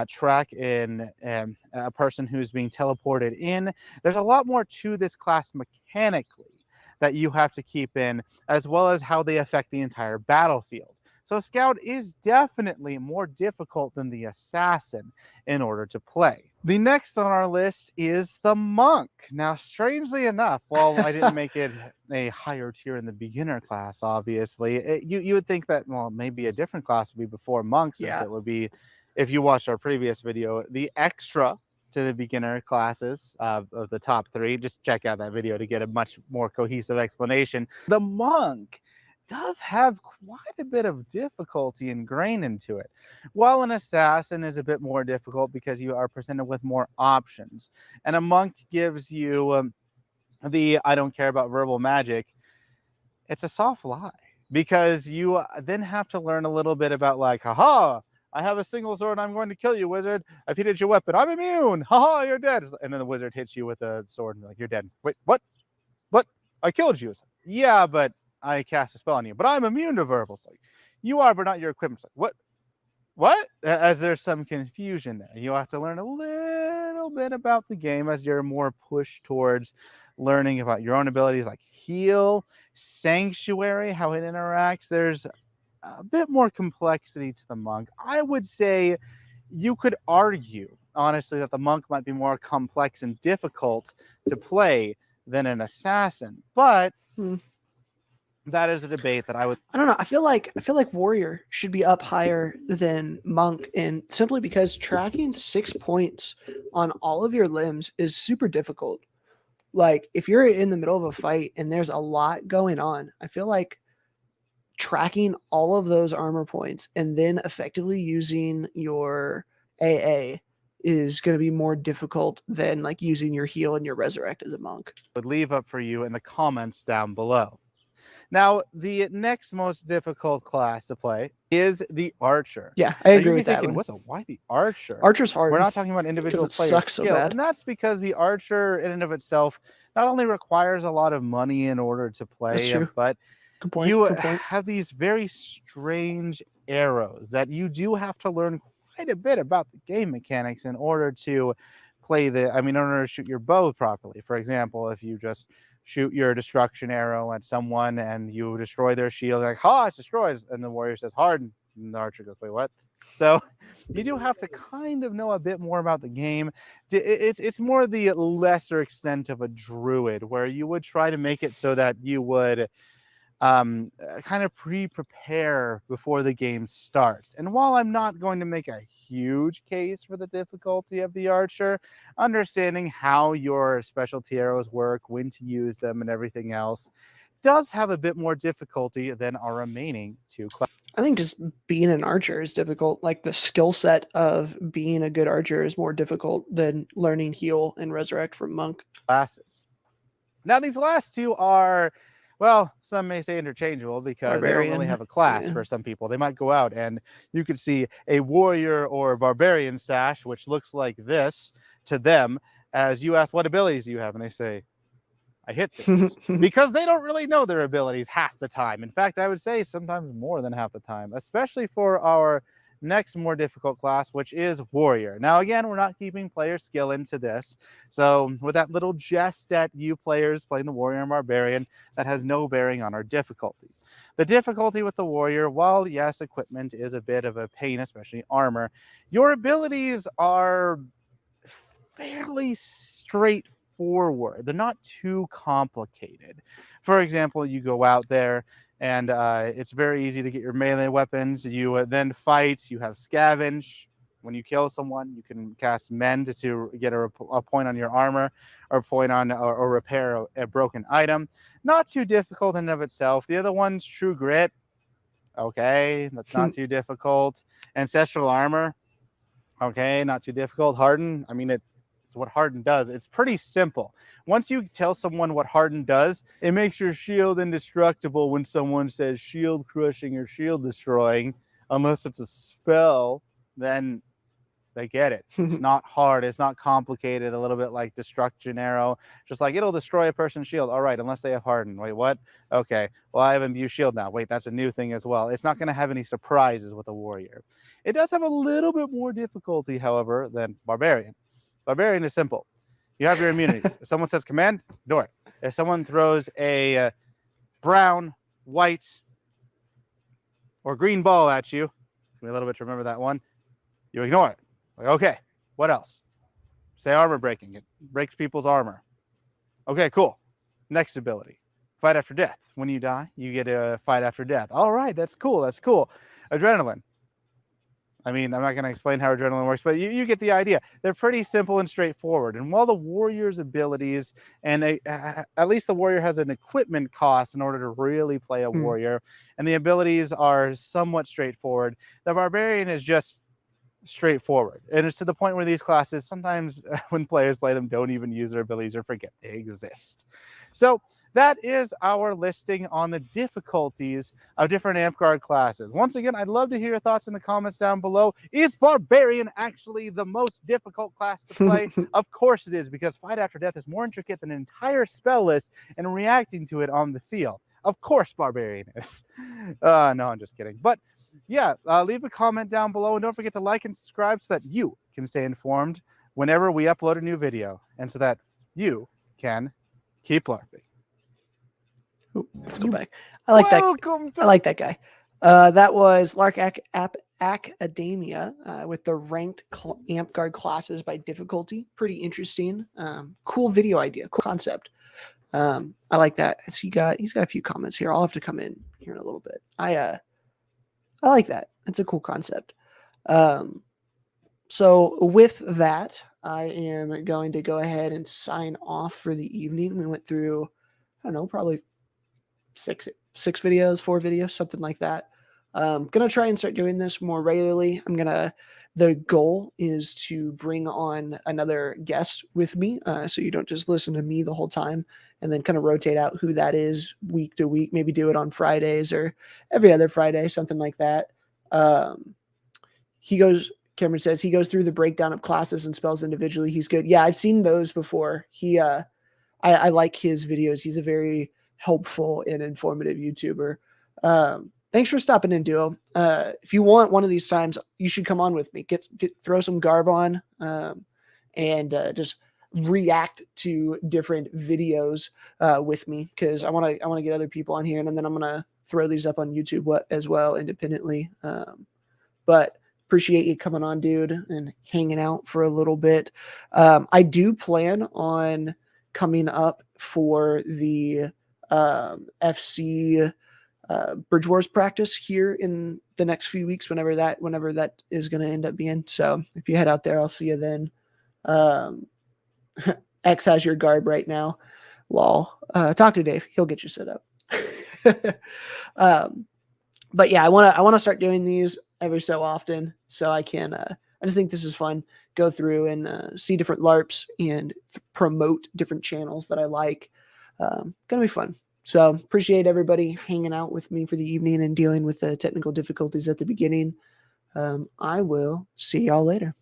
track in a person who's being teleported in. There's a lot more to this class mechanically that you have to keep in, as well as how they affect the entire battlefield. So Scout is definitely more difficult than the Assassin in order to play. The next on our list is the Monk. Now, strangely enough, while I didn't make it a higher tier in the beginner class, obviously, you would think that, well, maybe a different class would be before Monk, since it would be, if you watched our previous video, the extra to the beginner classes of the top 3. Just check out that video to get a much more cohesive explanation. The Monk does have quite a bit of difficulty ingrained into it. While an assassin is a bit more difficult because you are presented with more options, and a monk gives you the I don't care about verbal magic, it's a soft lie, because you then have to learn a little bit about, like, haha, I have a single sword and I'm going to kill you, wizard. I've hit your weapon. I'm immune. Haha, you're dead. And then the wizard hits you with a sword and like, you're dead. Wait, what? What? I killed you. Like, yeah, but I cast a spell on you, but I'm immune to verbals. Like, you are, but not your equipment. Like, what? As there's some confusion there. You have to learn a little bit about the game as you're more pushed towards learning about your own abilities, like heal, sanctuary, how it interacts. There's a bit more complexity to the monk. I would say you could argue, honestly, that the monk might be more complex and difficult to play than an assassin, but that is a debate that I don't know. I feel like warrior should be up higher than monk, and simply because tracking 6 points on all of your limbs is super difficult. Like, if you're in the middle of a fight and there's a lot going on, I feel like tracking all of those armor points and then effectively using your AA is going to be more difficult than like using your heal and your resurrect as a monk. would leave up for you in the comments down below. Now, the next most difficult class to play is the archer. Yeah, I agree with that thinking, one. why the archer? Archer's hard. We're not talking about individual because it player sucks so skill, bad. and that's because the archer in and of itself not only requires a lot of money in order to play, That's true. but Good point. you Good point. have these very strange arrows that you do have to learn quite a bit about the game mechanics in order to play in order to shoot your bow properly. For example, if you just shoot your destruction arrow at someone and you destroy their shield, like, ha, it's destroyed, and the warrior says harden, and the archer goes, wait, what? So you do have to kind of know a bit more about the game. It's more the lesser extent of a druid, where you would try to make it so that you would kind of prepare before the game starts. And while I'm not going to make a huge case for the difficulty of the archer, understanding how your specialty arrows work, when to use them, and everything else does have a bit more difficulty than our remaining 2 classes. I think just being an archer is difficult. Like the skill set of being a good archer is more difficult than learning heal and resurrect from monk. Classes. Now these last two are, well, some may say interchangeable because they don't really Barbarian, have a class yeah. for some people. They might go out and you could see a warrior or barbarian sash, which looks like this to them, as you ask, what abilities do you have? And they say, I hit things. Because they don't really know their abilities half the time. In fact, I would say sometimes more than half the time, especially for our next more difficult class, which is warrior. Now, again, we're not keeping player skill into this. So with that little jest at you players playing the warrior and barbarian, that has no bearing on our difficulty. The difficulty with the warrior, while yes, equipment is a bit of a pain, especially armor, your abilities are fairly straightforward. They're not too complicated. For example, you go out there and it's very easy to get your melee weapons. You then fight. You have scavenge. When you kill someone, you can cast mend to get a point on your armor or point on or repair a broken item. Not too difficult in and of itself. The other one's true grit. Okay, that's not too difficult. Ancestral armor. Okay, not too difficult. Harden. I mean, it's what Harden does. It's pretty simple. Once you tell someone what Harden does, it makes your shield indestructible when someone says shield crushing or shield destroying. Unless it's a spell, then they get it. It's not hard. It's not complicated. A little bit like Destruction Arrow. Just like it'll destroy a person's shield. All right, unless they have Harden. Wait, what? Okay, well, I have Imbue Shield now. Wait, that's a new thing as well. It's not going to have any surprises with a warrior. It does have a little bit more difficulty, however, than Barbarian. Barbarian is simple. You have your immunities. If someone says command, ignore it. If someone throws a brown, white, or green ball at you, give me a little bit to remember that one, you ignore it. Like, okay, what else? Say armor breaking. It breaks people's armor. Okay, cool. Next ability. Fight after death. When you die, you get a fight after death. All right, that's cool. That's cool. Adrenaline. I mean, I'm not going to explain how adrenaline works, but you get the idea. They're pretty simple and straightforward. And while the warrior's abilities, and at least the warrior has an equipment cost in order to really play a warrior, and the abilities are somewhat straightforward, the barbarian is just straightforward. And it's to the point where these classes, sometimes when players play them, don't even use their abilities or forget they exist. So that is our listing on the difficulties of different Amp-Guard classes. Once again, I'd love to hear your thoughts in the comments down below. Is Barbarian actually the most difficult class to play? Of course it is, because Fight After Death is more intricate than an entire spell list and reacting to it on the field. Of course Barbarian is. No, I'm just kidding. But yeah, leave a comment down below, and don't forget to like and subscribe so that you can stay informed whenever we upload a new video, and so that you can keep LARPing. Ooh, let's go back. I like that. I like that guy. That was Lark Academia with the ranked Amp-Guard classes by difficulty. Pretty interesting. Cool video idea. Cool concept. I like that. So he's got a few comments here. I'll have to come in here in a little bit. I like that. It's a cool concept. So with that, I am going to go ahead and sign off for the evening. We went through, I don't know, probably six videos, 4 videos, something like that. Gonna try and start doing this more regularly. The goal is to bring on another guest with me, so you don't just listen to me the whole time, and then kind of rotate out who that is week to week. Maybe do it on Fridays or every other Friday, something like that. Cameron says he goes through the breakdown of classes and spells individually. He's good. Yeah, I've seen those before. I like his videos. He's a very helpful and informative YouTuber. Thanks for stopping in, Duo. If you want one of these times, you should come on with me. Throw some garb on, and just react to different videos with me, because I want to get other people on here, and then I'm gonna throw these up on YouTube as well independently. But appreciate you coming on, dude, and hanging out for a little bit. I do plan on coming up for the FC Bridge Wars practice here in the next few weeks, whenever that is going to end up being. So if you head out there, I'll see you then. X has your garb right now. Lol. Talk to Dave. He'll get you set up. but yeah, I want to start doing these every so often so I can. I just think this is fun. Go through and see different LARPs and promote different channels that I like. Gonna be fun. So appreciate everybody hanging out with me for the evening and dealing with the technical difficulties at the beginning. I will see y'all later.